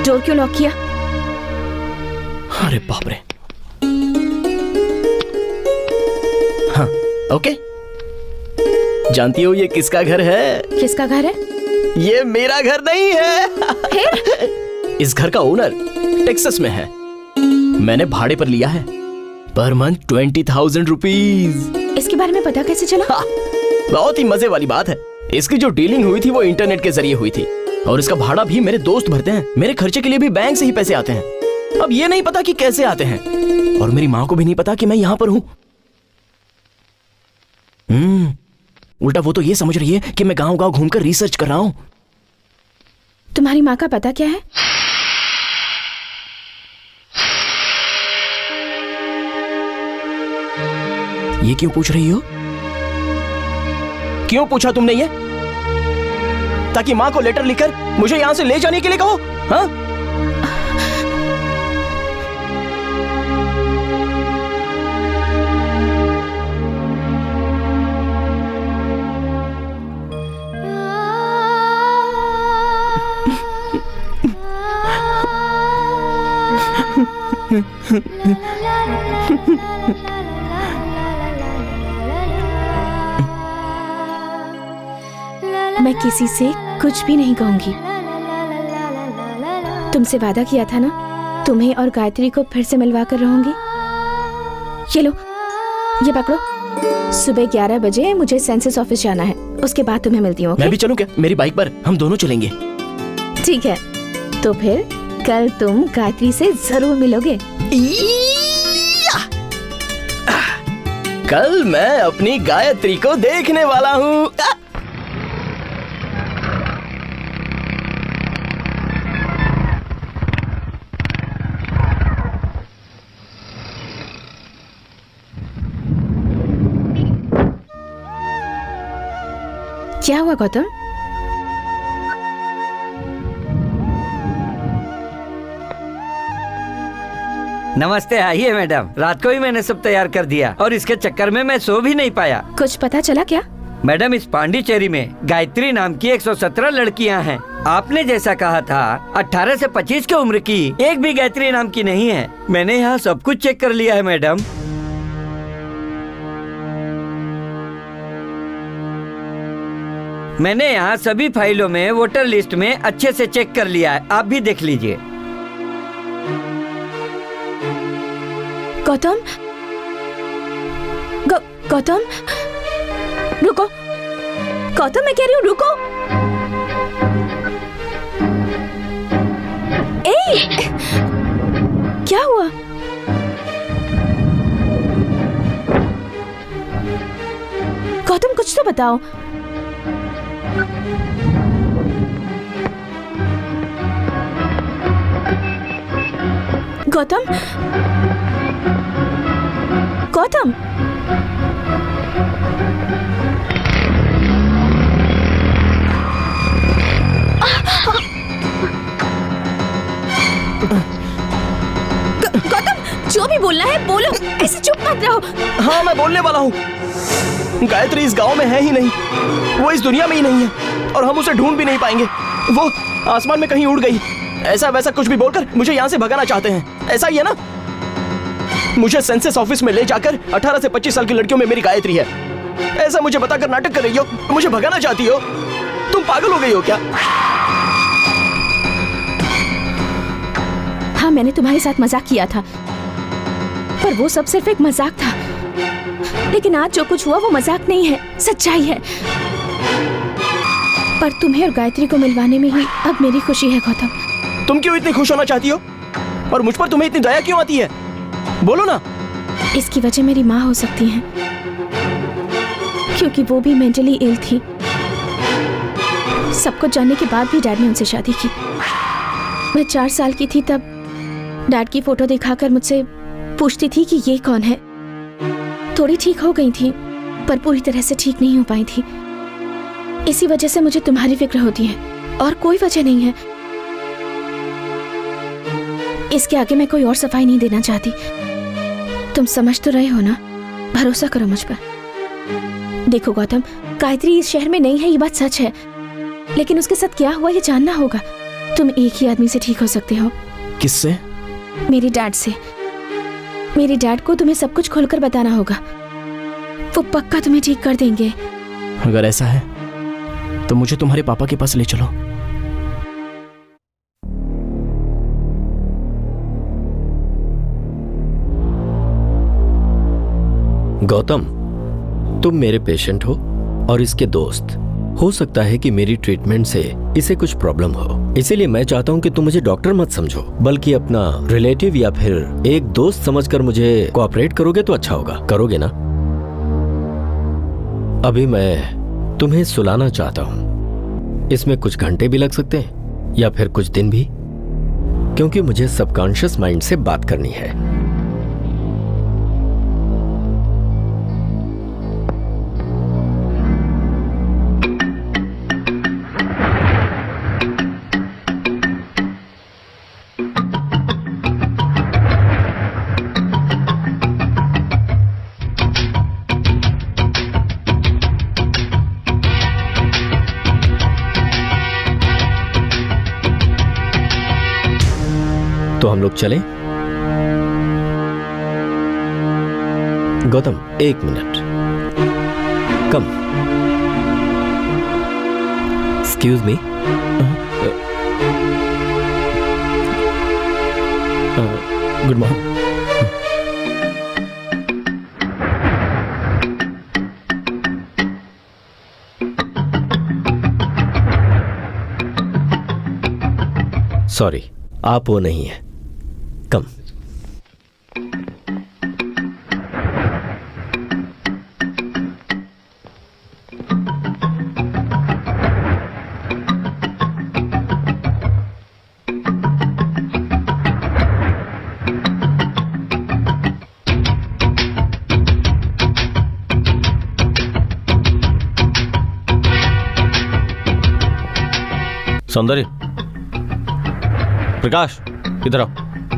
डोर क्यों लॉक किया? अरे बाप रे। हाँ, ओके। जानती हो ये किसका घर है? किसका घर है? ये मेरा घर नहीं है। इस घर का ओनर टेक्सास में है। मैंने भाड़े पर लिया है, पर मंथ 20,000 रुपीज। इसके बारे में पता कैसे चला? बहुत ही मजे वाली बात है। इसकी जो डीलिंग हुई थी वो इंटरनेट के जरिए हुई थी, और इसका भाड़ा भी मेरे दोस्त भरते हैं। मेरे खर्चे के लिए भी बैंक से ही पैसे आते हैं। अब ये नहीं पता कि कैसे आते हैं, और मेरी माँ को भी नहीं पता कि मैं यहाँ पर हूँ। उल्टा वो तो ये समझ रही है कि मैं गांव-गांव घूमकर रिसर्च कर रहा हूँ। तुम्हारी माँ का पता क्या है? ये क्यों पूछ रही हो? क्यों पूछा तुमने ये? ताकि माँ को लेटर लिखकर मुझे यहाँ से ले जाने के लिए कहो? हाँ? मैं किसी से कुछ भी नहीं कहूंगी। तुमसे वादा किया था ना, तुम्हें और गायत्री को फिर से मिलवा कर रहूंगी। ये लो, ये पकड़ो। सुबह 11 बजे मुझे सेंसस ऑफिस जाना है, उसके बाद तुम्हें मिलती हूँ। मैं भी चलूं क्या? मेरी बाइक पर हम दोनों चलेंगे। ठीक है, तो फिर कल तुम गायत्री से जरूर मिलोगे। कल मैं अपनी गायत्री को देखने वाला हूँ। क्या हुआ गौतम? नमस्ते। आइए मैडम, रात को ही मैंने सब तैयार कर दिया और इसके चक्कर में मैं सो भी नहीं पाया। कुछ पता चला क्या? मैडम, इस पांडिचेरी में गायत्री नाम की 117 लड़कियां हैं। आपने जैसा कहा था 18 से 25 की उम्र की एक भी गायत्री नाम की नहीं है। मैंने यहाँ सब कुछ चेक कर लिया है मैडम। मैंने यहाँ सभी फाइलों में वोटर लिस्ट में अच्छे से चेक कर लिया है, आप भी देख लीजिए। गौतम, गौतम रुको। गौतम, मैं कह रही हूँ रुको। ए, क्या हुआ? गौतम, कुछ तो बताओ। गौतम, गौतम, गौतम, जो भी बोलना है बोलो, ऐसे चुप मत रहो। हाँ, मैं बोलने वाला हूँ। गायत्री इस गांव में है ही नहीं, वो इस दुनिया में ही नहीं है और हम उसे ढूंढ भी नहीं पाएंगे। वो आसमान में कहीं उड़ गई। ऐसा वैसा कुछ भी बोलकर मुझे यहाँ से भगाना चाहते हैं, ऐसा ही है ना? मुझे सेंसस ऑफिस में ले जाकर 18 से 25 साल की लड़कियों में मेरी गायत्री है, ऐसा मुझे बताकर नाटक कर रही हो। मुझे भगाना चाहती हो? तुम पागल हो गई हो क्या? हाँ, मैंने तुम्हारे साथ मजाक किया था, पर वो सब सिर्फ एक मजाक था। लेकिन आज जो कुछ हुआ वो मजाक नहीं है, सच्चाई है। पर तुम्हें और गायत्री को मिलवाने में ही अब मेरी खुशी है गौतम। तुम क्यों इतनी खुश होना चाहती हो और मुझ पर तुम्हें इतनी दया क्यों आती है? बोलो ना। इसकी वजह मेरी माँ हो सकती है, क्योंकि वो भी मेंटली इल थी। सब कुछ जानने के बाद भी डैड ने उनसे शादी की। मैं 4 साल की थी तब डैड की फोटो दिखाकर मुझसे पूछती थी कि ये कौन है। थोड़ी ठीक हो गई थी, पर पूरी तरह से ठीक नहीं हो पाई थी। इसी वजह से मुझे तुम्हारी फिक्र होती है, और कोई वजह नहीं है। इसके आगे मैं कोई और सफाई नहीं देना चाहती। तुम समझ तो रहे हो ना? भरोसा करो मुझ पर। देखो गौतम, गायत्री इस शहर में नहीं है, ये बात सच है, लेकिन उसके साथ क्या हुआ ये जानना होगा। तुम एक ही आदमी से ठीक हो सकते हो। किससे? मेरे डैड से। मेरे डैड को तुम्हें सब कुछ खोलकर बताना होगा, वो पक्का तुम्हें ठीक कर देंगे। अगर ऐसा है तो मुझे तुम्हारे पापा के पास ले चलो। गौतम, तुम मेरे पेशेंट हो और इसके दोस्त। हो सकता है कि मेरी ट्रीटमेंट से इसे कुछ प्रॉब्लम हो, इसीलिए मैं चाहता हूं कि तुम मुझे डॉक्टर मत समझो, बल्कि अपना रिलेटिव या फिर एक दोस्त समझकर मुझे कोऑपरेट करोगे तो अच्छा होगा। करोगे ना? अभी मैं तुम्हें सुलाना चाहता हूं। इसमें कुछ घंटे भी लग सकते हैं या फिर कुछ दिन भी, क्योंकि मुझे सबकॉन्शियस माइंड से बात करनी है। तो हम लोग चलें? Gautam, 1 minute. Come. Excuse me. Good morning. Sorry, आप वो नहीं है। कम। सौंदर्य, प्रकाश, इधर आओ।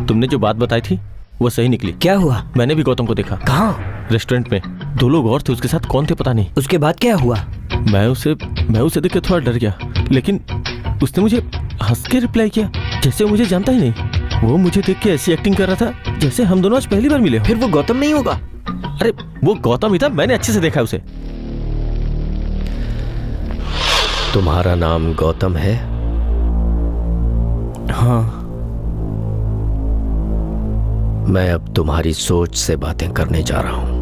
तुमने जो बात बताई थी वो सही निकली। क्या हुआ? मैंने भी गौतम को देखा। कहाँ? रेस्टोरेंट में 2 लोग और थे, उसके साथ कौन थे पता नहीं। उसके बाद क्या हुआ? मैं उसे देख के थोड़ा डर गया, लेकिन उसने मुझे हंस के रिप्लाई किया जैसे वो मुझे जानता ही नहीं। वो मुझे देख के ऐसी एक्टिंग कर रहा था जैसे हम दोनों आज पहली बार मिले हो। फिर वो गौतम नहीं होगा? अरे वो गौतम ही था, मैंने अच्छे से देखा उसे। तुम्हारा नाम गौतम है? हाँ। मैं अब तुम्हारी सोच से बातें करने जा रहा हूं।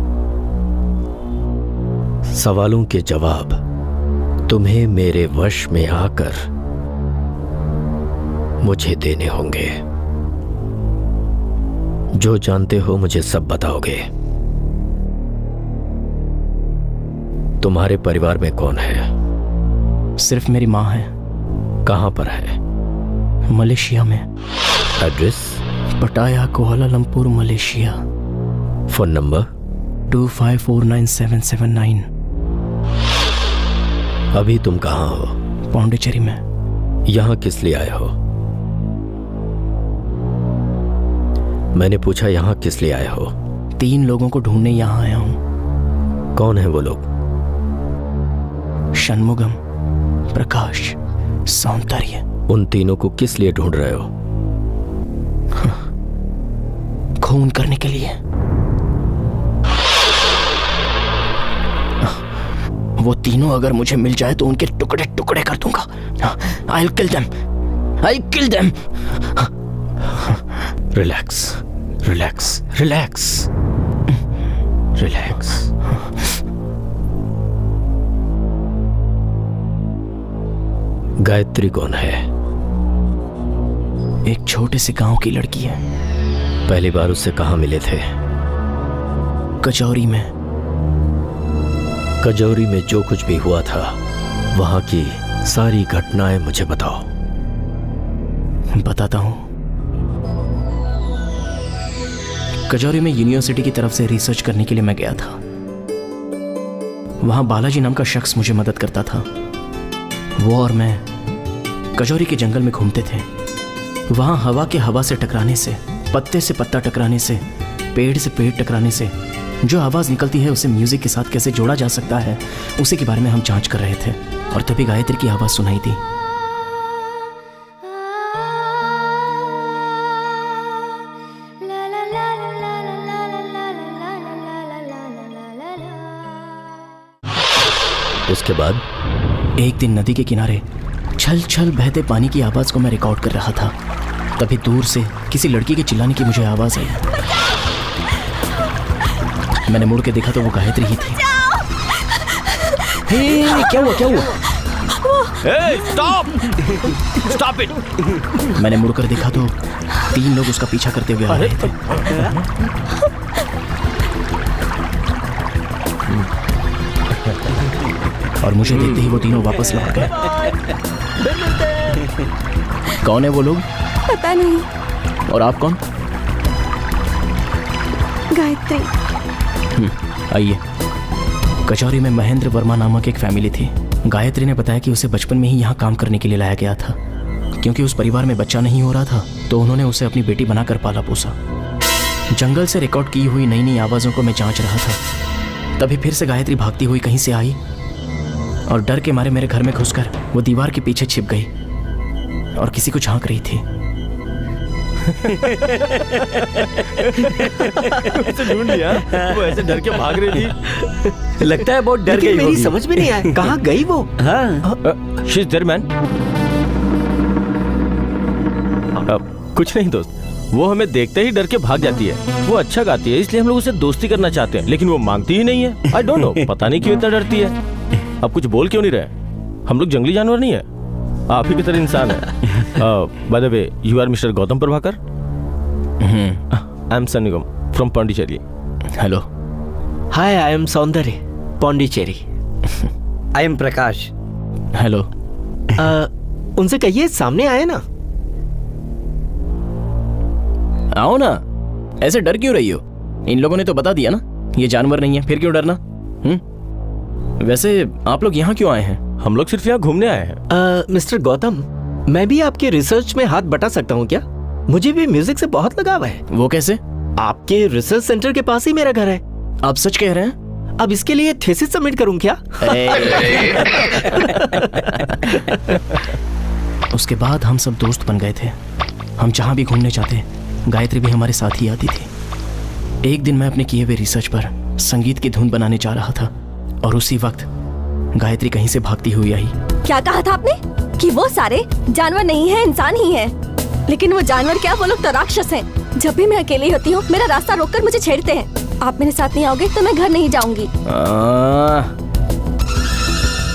सवालों के जवाब तुम्हें मेरे वश में आकर मुझे देने होंगे। जो जानते हो मुझे सब बताओगे। तुम्हारे परिवार में कौन है? सिर्फ मेरी माँ है। कहां पर है? मलेशिया में। एड्रेस? पटाया, कोलालमपुर, मलेशिया। Phone number? 25497779। अभी तुम कहां हो? पौंडीचेरी में। यहां किस लिए आए हो? मैंने पूछा यहां किस लिए आए हो? 3 लोगों को ढूंढने यहां आया हूं। कौन है वो लोग? षणमुगम, प्रकाश, सौंदर्य। उन तीनों को किस लिए ढूंढ रहे हो? खून करने के लिए। वो तीनों अगर मुझे मिल जाए तो उनके टुकड़े टुकड़े कर दूंगा। I'll kill them. I'll kill them. Relax, relax, relax, relax. Gayatri कौन है? एक छोटे से गांव की लड़की है। पहली बार उससे कहां मिले थे? कचौरी में। कचौरी में जो कुछ भी हुआ था वहां की सारी घटनाएं मुझे बताओ। बताता हूं। कचौरी में यूनिवर्सिटी की तरफ से रिसर्च करने के लिए मैं गया था। वहां बालाजी नाम का शख्स मुझे मदद करता था। वो और मैं कचौरी के जंगल में घूमते थे। वहां हवा के हवा से टकराने से, पत्ते से पत्ता टकराने से, पेड़ से पेड़ टकराने से जो आवाज निकलती है उसे म्यूजिक के साथ कैसे जोड़ा जा सकता है, उसी के बारे में हम जांच कर रहे थे। और तभी गायत्री की आवाज सुनाई दी। उसके बाद? एक दिन नदी के किनारे छल छल बहते पानी की आवाज को मैं रिकॉर्ड कर रहा था। तभी दूर से किसी लड़की के चिल्लाने की मुझे आवाज आई। मैंने मुड़ के देखा तो वो गायत्री ही थी। हे, क्या हुआ, क्या हुआ? स्टॉप! Stop it! मैंने मुड़कर देखा तो 3 लोग उसका पीछा करते हुए आ रहे थे। और मुझे देखते ही वो तीनों वापस लौट गए। कौन है वो लोग? पता नहीं। और आप कौन? गायत्री। आइए। कचौरी में महेंद्र वर्मा नामक एक फैमिली थी। गायत्री ने बताया कि उसे बचपन में ही यहाँ काम करने के लिए लाया गया था। क्योंकि उस परिवार में बच्चा नहीं हो रहा था तो उन्होंने उसे अपनी बेटी बनाकर पाला पोसा। जंगल से रिकॉर्ड की हुई नई नई आवाज़ों को मैं जांच रहा था। तभी फिर से गायत्री भागती हुई कहीं से आई और डर के मारे मेरे घर में घुसकर वो दीवार के पीछे छिप गई और किसी को झांक रही थी। उसे ढूंढ लिया, वो ऐसे डर के भाग रही थी। लगता है बहुत डर गई मेरी होगी। समझ में नहीं आया कहाँ गई वो। हाँ शी इज देयर मैन। कुछ नहीं दोस्त, वो हमें देखते ही डर के भाग जाती है। वो अच्छा गाती है इसलिए हम लोग उसे दोस्ती करना चाहते हैं, लेकिन वो मांगती ही नहीं है। आई डोंट नो, पता नहीं क्यों इतना डरती है। अब कुछ बोल क्यों नहीं रहे? हम लोग जंगली जानवर नहीं है, आप ही की तरह इंसान है। By the way, you are mister Gautam Prabhakar? I am Sannigam from Pondicherry. Hello. Hi, I am Soundarya, Pondicherry. I am Prakash. Hello. उनसे कहिए सामने आए ना। आओ ना, ऐसे डर क्यों रही हो? इन लोगों ने तो बता दिया ना ये जानवर नहीं है, फिर क्यों डरना? वैसे आप लोग यहाँ क्यों आए हैं? हम लोग सिर्फ यहाँ घूमने आए हैं। मिस्टर गौतम, मैं भी आपके रिसर्च में हाथ बटा सकता हूँ क्या? मुझे भी म्यूजिक से बहुत लगाव है। वो कैसे? आपके रिसर्च सेंटर के पास ही मेरा घर है। आप सच कह रहे हैं? अब इसके लिए थीसिस सबमिट करूँ क्या? उसके बाद हम सब दोस्त बन गए थे। हम जहाँ भी घूमने जाते गायत्री भी हमारे साथ ही आती थी। एक दिन मैं अपने किए हुए रिसर्च पर संगीत की धुन बनाने जा रहा था और उसी वक्त गायत्री कहीं से भागती हुई आई। क्या कहा था आपने कि वो सारे जानवर नहीं है, इंसान ही है? लेकिन वो जानवर क्या, वो लोग तो राक्षस हैं। जब भी मैं अकेली होती हूँ मेरा रास्ता रोककर मुझे छेड़ते हैं। आप मेरे साथ नहीं आओगे तो मैं घर नहीं जाऊंगी।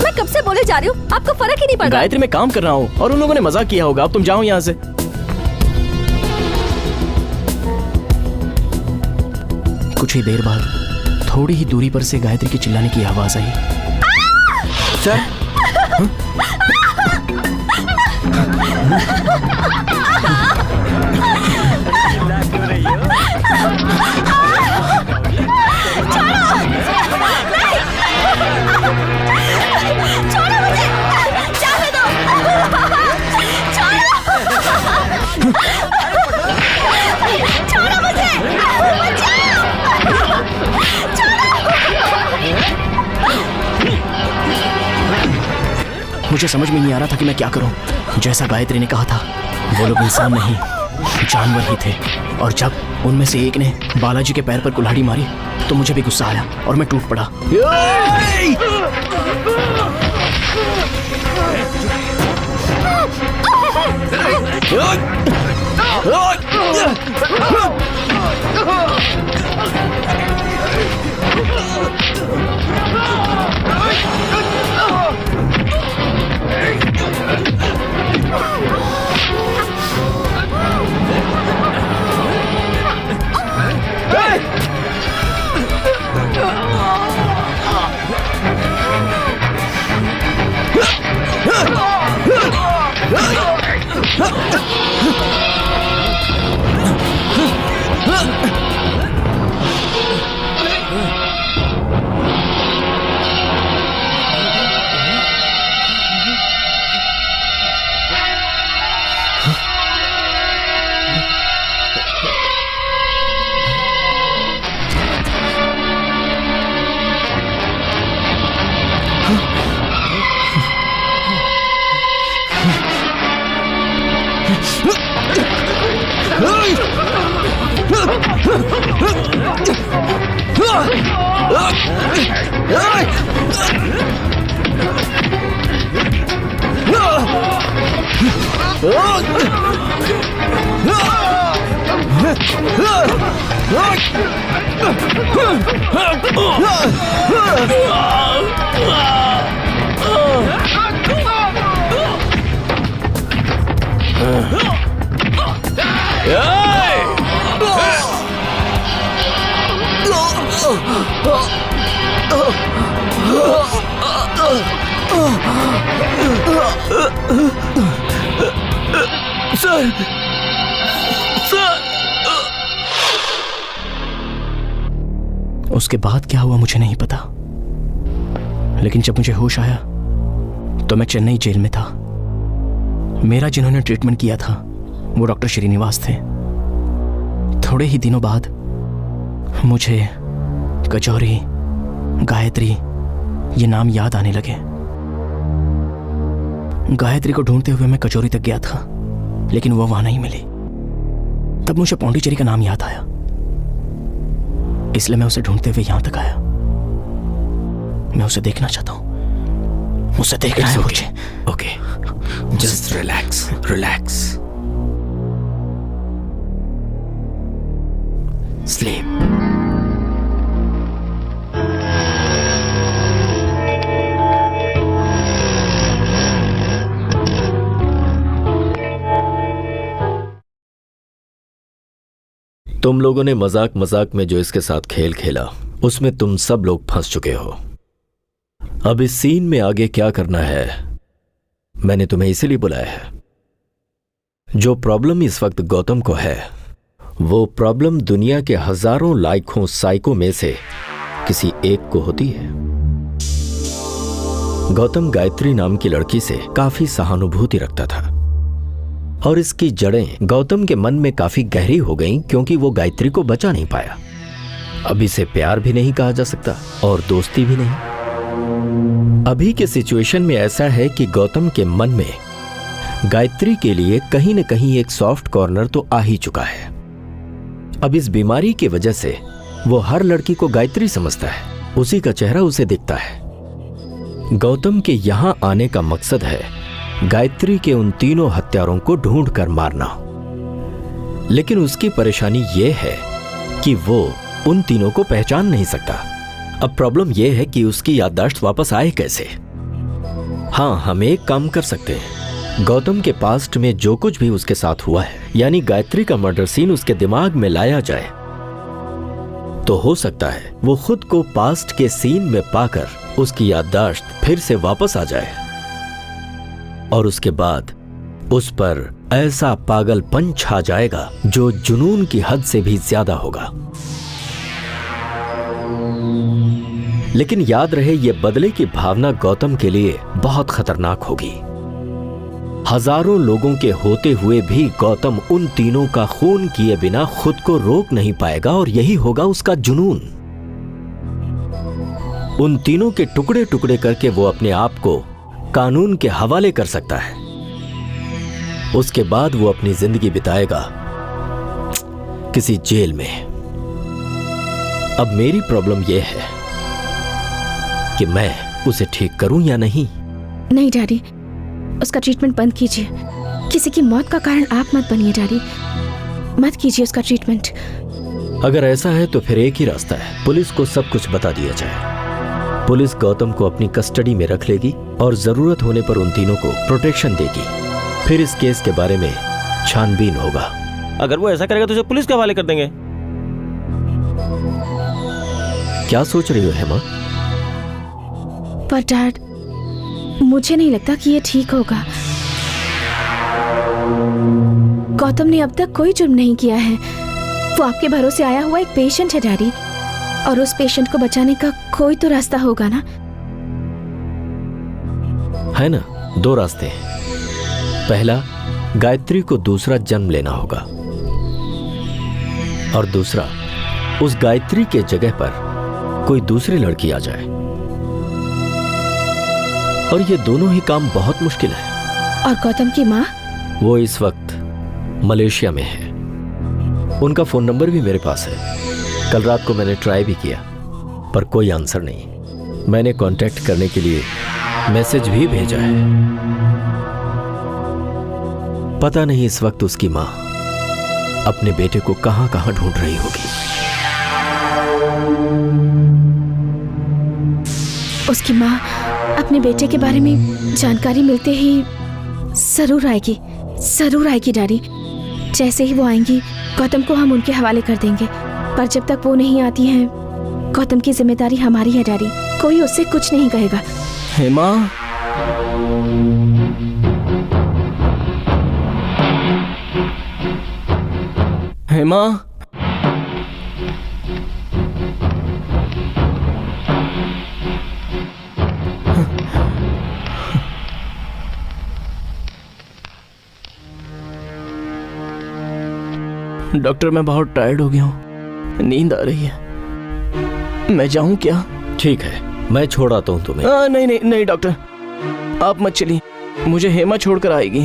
मैं कब से बोले जा रही हूँ, आपको फर्क ही नहीं पड़ रहा। गायत्री, मैं काम कर रहा हूँ और उन लोगों ने मजाक किया होगा। अब तुम जाओ यहाँ से। कुछ ही देर बाद थोड़ी ही दूरी पर से गायत्री के चिल्लाने की आवाज आई। सर, मुझे समझ में नहीं आ रहा था कि मैं क्या करूं। जैसा गायत्री ने कहा था, वो लोग इंसान नहीं जानवर ही थे। और जब उनमें से एक ने बालाजी के पैर पर कुल्हाड़ी मारी तो मुझे भी गुस्सा आया और मैं टूट पड़ा। उसके बाद क्या हुआ मुझे नहीं पता, लेकिन जब मुझे होश आया तो मैं चेन्नई जेल में था। मेरा जिन्होंने ट्रीटमेंट किया था वो डॉक्टर श्रीनिवास थे। थोड़े ही दिनों बाद मुझे कचौरी, गायत्री ये नाम याद आने लगे। गायत्री को ढूंढते हुए मैं कचौरी तक गया था, लेकिन वो वहां नहीं मिली। तब मुझे पौंडीचेरी का नाम याद आया, इसलिए मैं उसे ढूंढते हुए यहां तक आया। मैं उसे देखना चाहता हूं, उसे देखना है मुझे। Okay, just relax relax, sleep. तुम लोगों ने मजाक मजाक में जो इसके साथ खेल खेला, उसमें तुम सब लोग फंस चुके हो। अब इस सीन में आगे क्या करना है, मैंने तुम्हें इसीलिए बुलाया है। जो प्रॉब्लम इस वक्त गौतम को है, वो प्रॉब्लम दुनिया के हजारों लाखों साइको में से किसी एक को होती है। गौतम गायत्री नाम की लड़की से काफी सहानुभूति रखता था और इसकी जड़ें गौतम के मन में काफी गहरी हो गईं, क्योंकि वो गायत्री को बचा नहीं पाया। अब इसे प्यार भी नहीं कहा जा सकता और दोस्ती भी नहीं। अभी के सिचुएशन में ऐसा है कि गौतम के मन में गायत्री के लिए कहीं न कहीं एक सॉफ्ट कॉर्नर तो आ ही चुका है। अब इस बीमारी की वजह से वो हर लड़की को गायत्री समझता है, उसी का चेहरा उसे दिखता है। गौतम के यहां आने का मकसद है गायत्री के उन तीनों हत्यारों को ढूंढ कर मारना। लेकिन उसकी परेशानी यह है कि वो उन तीनों को पहचान नहीं सकता। अब प्रॉब्लम यह है कि उसकी याददाश्त वापस आए कैसे। हां, हम एक काम कर सकते हैं, गौतम के पास्ट में जो कुछ भी उसके साथ हुआ है, यानी गायत्री का मर्डर सीन उसके दिमाग में लाया जाए, तो हो सकता है वो खुद को पास्ट के सीन में पाकर उसकी याददाश्त फिर से वापस आ जाए और उसके बाद उस पर ऐसा पागलपन छा जाएगा जो जुनून की हद से भी ज्यादा होगा। लेकिन याद रहे, यह बदले की भावना गौतम के लिए बहुत खतरनाक होगी। हजारों लोगों के होते हुए भी गौतम उन तीनों का खून किए बिना खुद को रोक नहीं पाएगा और यही होगा उसका जुनून। उन तीनों के टुकड़े टुकड़े करके वो अपने आप को कानून के हवाले कर सकता है। उसके बाद वो अपनी जिंदगी बिताएगा किसी जेल में। अब मेरी प्रॉब्लम यह है कि मैं उसे ठीक करूं या नहीं। नहीं डैडी, उसका ट्रीटमेंट बंद कीजिए। किसी की मौत का कारण आप मत बनिए डैडी, मत कीजिए उसका ट्रीटमेंट। अगर ऐसा है तो फिर एक ही रास्ता है, पुलिस को सब कुछ बता दिया जाए। पुलिस गौतम को अपनी कस्टडी में रख लेगी और जरूरत होने पर उन तीनों को प्रोटेक्शन देगी। फिर इस केस के बारे में छानबीन होगा। अगर वो ऐसा करेगा तो उसे पुलिस के हवाले कर देंगे। क्या सोच रही हो हेमा? पर डैड, मुझे नहीं लगता कि ये ठीक होगा। गौतम ने अब तक कोई जुर्म नहीं किया है। वो आपके भरोसे आया हुआ एक पेशेंट है डैडी, और उस पेशेंट को बचाने का कोई तो रास्ता होगा ना? है ना, दो रास्ते हैं। पहला, गायत्री को दूसरा जन्म लेना होगा, और दूसरा, उस गायत्री के जगह पर कोई दूसरी लड़की आ जाए। और ये दोनों ही काम बहुत मुश्किल है। और गौतम की माँ? वो इस वक्त मलेशिया में है। उनका फोन नंबर भी मेरे पास है। कल रात को मैंने ट्राई भी किया, पर कोई आंसर नहीं। मैंने कांटेक्ट करने के लिए मैसेज भी भेजा है। पता नहीं इस वक्त उसकी माँ अपने बेटे को कहां कहां ढूंढ रही होगी। उसकी माँ अपने बेटे के बारे में जानकारी मिलते ही जरूर आएगी डैडी। जैसे ही वो आएंगी, गौतम को हम उनके हवाले कर देंगे। पर जब तक वो नहीं आती हैं, गौतम की जिम्मेदारी हमारी है डैडी। कोई उससे कुछ नहीं कहेगा। हेमा, हेमा, डॉक्टर मैं बहुत टायर्ड हो गया हूँ, नींद आ रही है। मैं जाऊँ क्या? ठीक है, मैं छोड़ आता हूँ तुम्हें। नहीं नहीं नहीं डॉक्टर, आप मत चलिए, मुझे हेमा छोड़कर आएगी।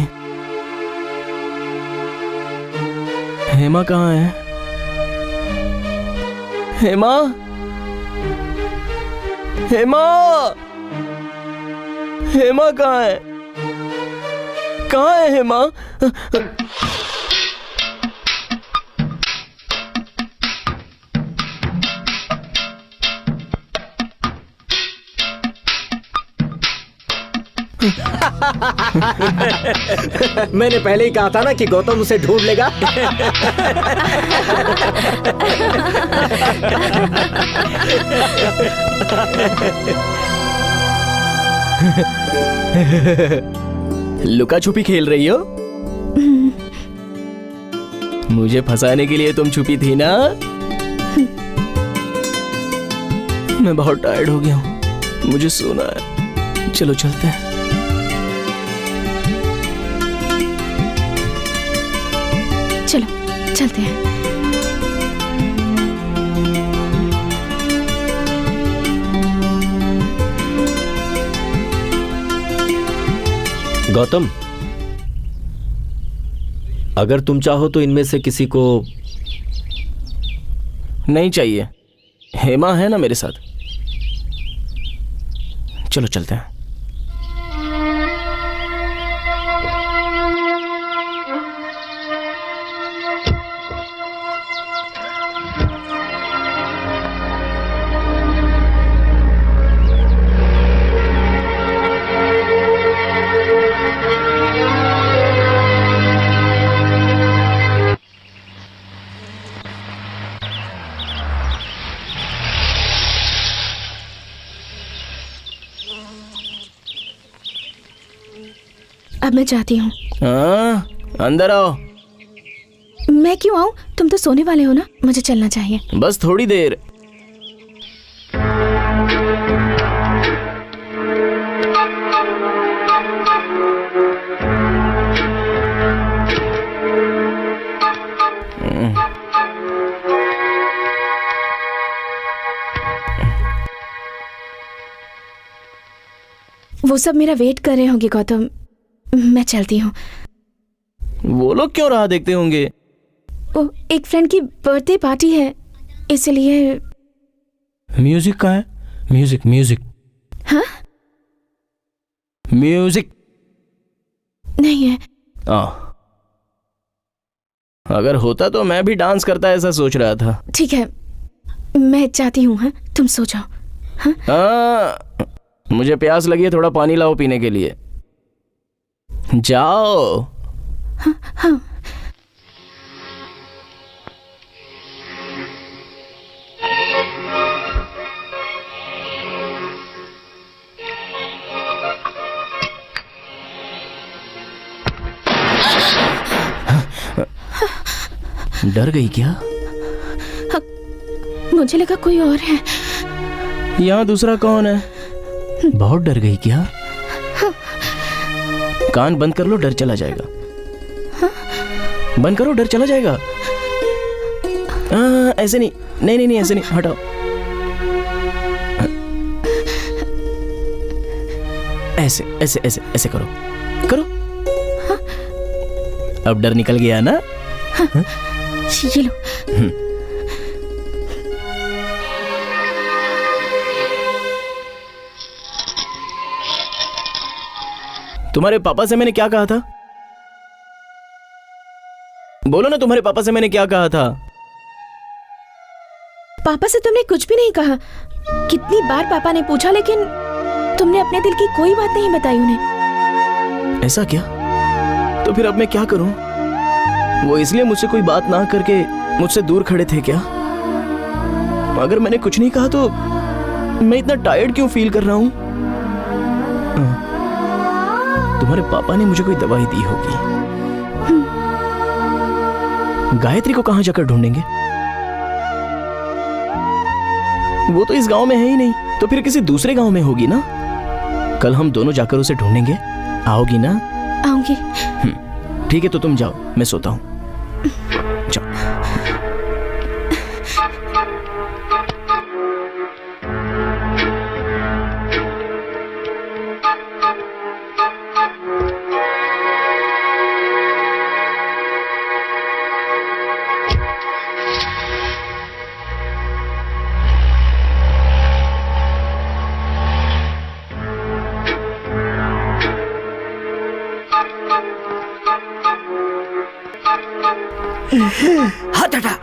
हेमा कहाँ है? हेमा, हेमा, हेमा कहाँ है? कहाँ है हेमा? मैंने पहले ही कहा था ना कि गौतम उसे ढूंढ लेगा। लुका छुपी खेल रही हो? मुझे फंसाने के लिए तुम छुपी थी ना? मैं बहुत टायर्ड हो गया हूँ, मुझे सोना है। चलो चलते हैं। चलो चलते हैं। गौतम, अगर तुम चाहो तो इनमें से किसी को। नहीं चाहिए, हेमा है ना मेरे साथ। चलो चलते हैं। अब मैं जाती हूँ। हाँ, अंदर आओ। मैं क्यों आऊँ? तुम तो सोने वाले हो ना, मुझे चलना चाहिए। बस थोड़ी देर। वो सब मेरा वेट कर रहे होंगे गौतम, मैं चलती हूँ। वो लोग क्यों राह देखते होंगे? ओ, एक फ्रेंड की बर्थडे पार्टी है, इसलिए। म्यूजिक कहाँ है? Music music. हाँ? म्यूजिक नहीं है। अगर होता तो मैं भी डांस करता ऐसा सोच रहा था। ठीक है, मैं जाती हूँ। हाँ, तुम सो जाओ। हाँ, मुझे प्यास लगी है, थोड़ा पानी लाओ पीने के लिए। जाओ। हाँ, हाँ। डर गई क्या? मुझे लगा कोई और है। यहाँ दूसरा कौन है? बहुत डर गई क्या? कान बंद कर लो, डर चला जाएगा। बंद करो, डर चला जाएगा। ऐसे नहीं, नहीं नहीं नहीं, ऐसे नहीं, हटाओ। ऐसे ऐसे ऐसे ऐसे करो, करो। अब डर निकल गया ना? ये लो। तुम्हारे पापा से मैंने क्या कहा था? बोलो ना, तुम्हारे पापा से मैंने क्या कहा था? पापा से तुमने कुछ भी नहीं कहा। कितनी बार पापा ने पूछा, लेकिन तुमने अपने दिल की कोई बात नहीं बताई उन्हें। ऐसा क्या? तो फिर अब मैं क्या करूं? वो इसलिए मुझसे कोई बात ना करके मुझसे दूर खड़े थे क्या? अगर मैंने कुछ नहीं कहा तो मैं इतना टायर्ड क्यों फील कर रहा हूं? तुम्हारे पापा ने मुझे कोई दवाई दी होगी। गायत्री को कहां जाकर ढूंढेंगे? वो तो इस गांव में है ही नहीं, तो फिर किसी दूसरे गांव में होगी ना? कल हम दोनों जाकर उसे ढूंढेंगे। आओगी ना? आऊंगी। ठीक है, तो तुम जाओ, मैं सोता हूं। जाओ। हाथ हटा।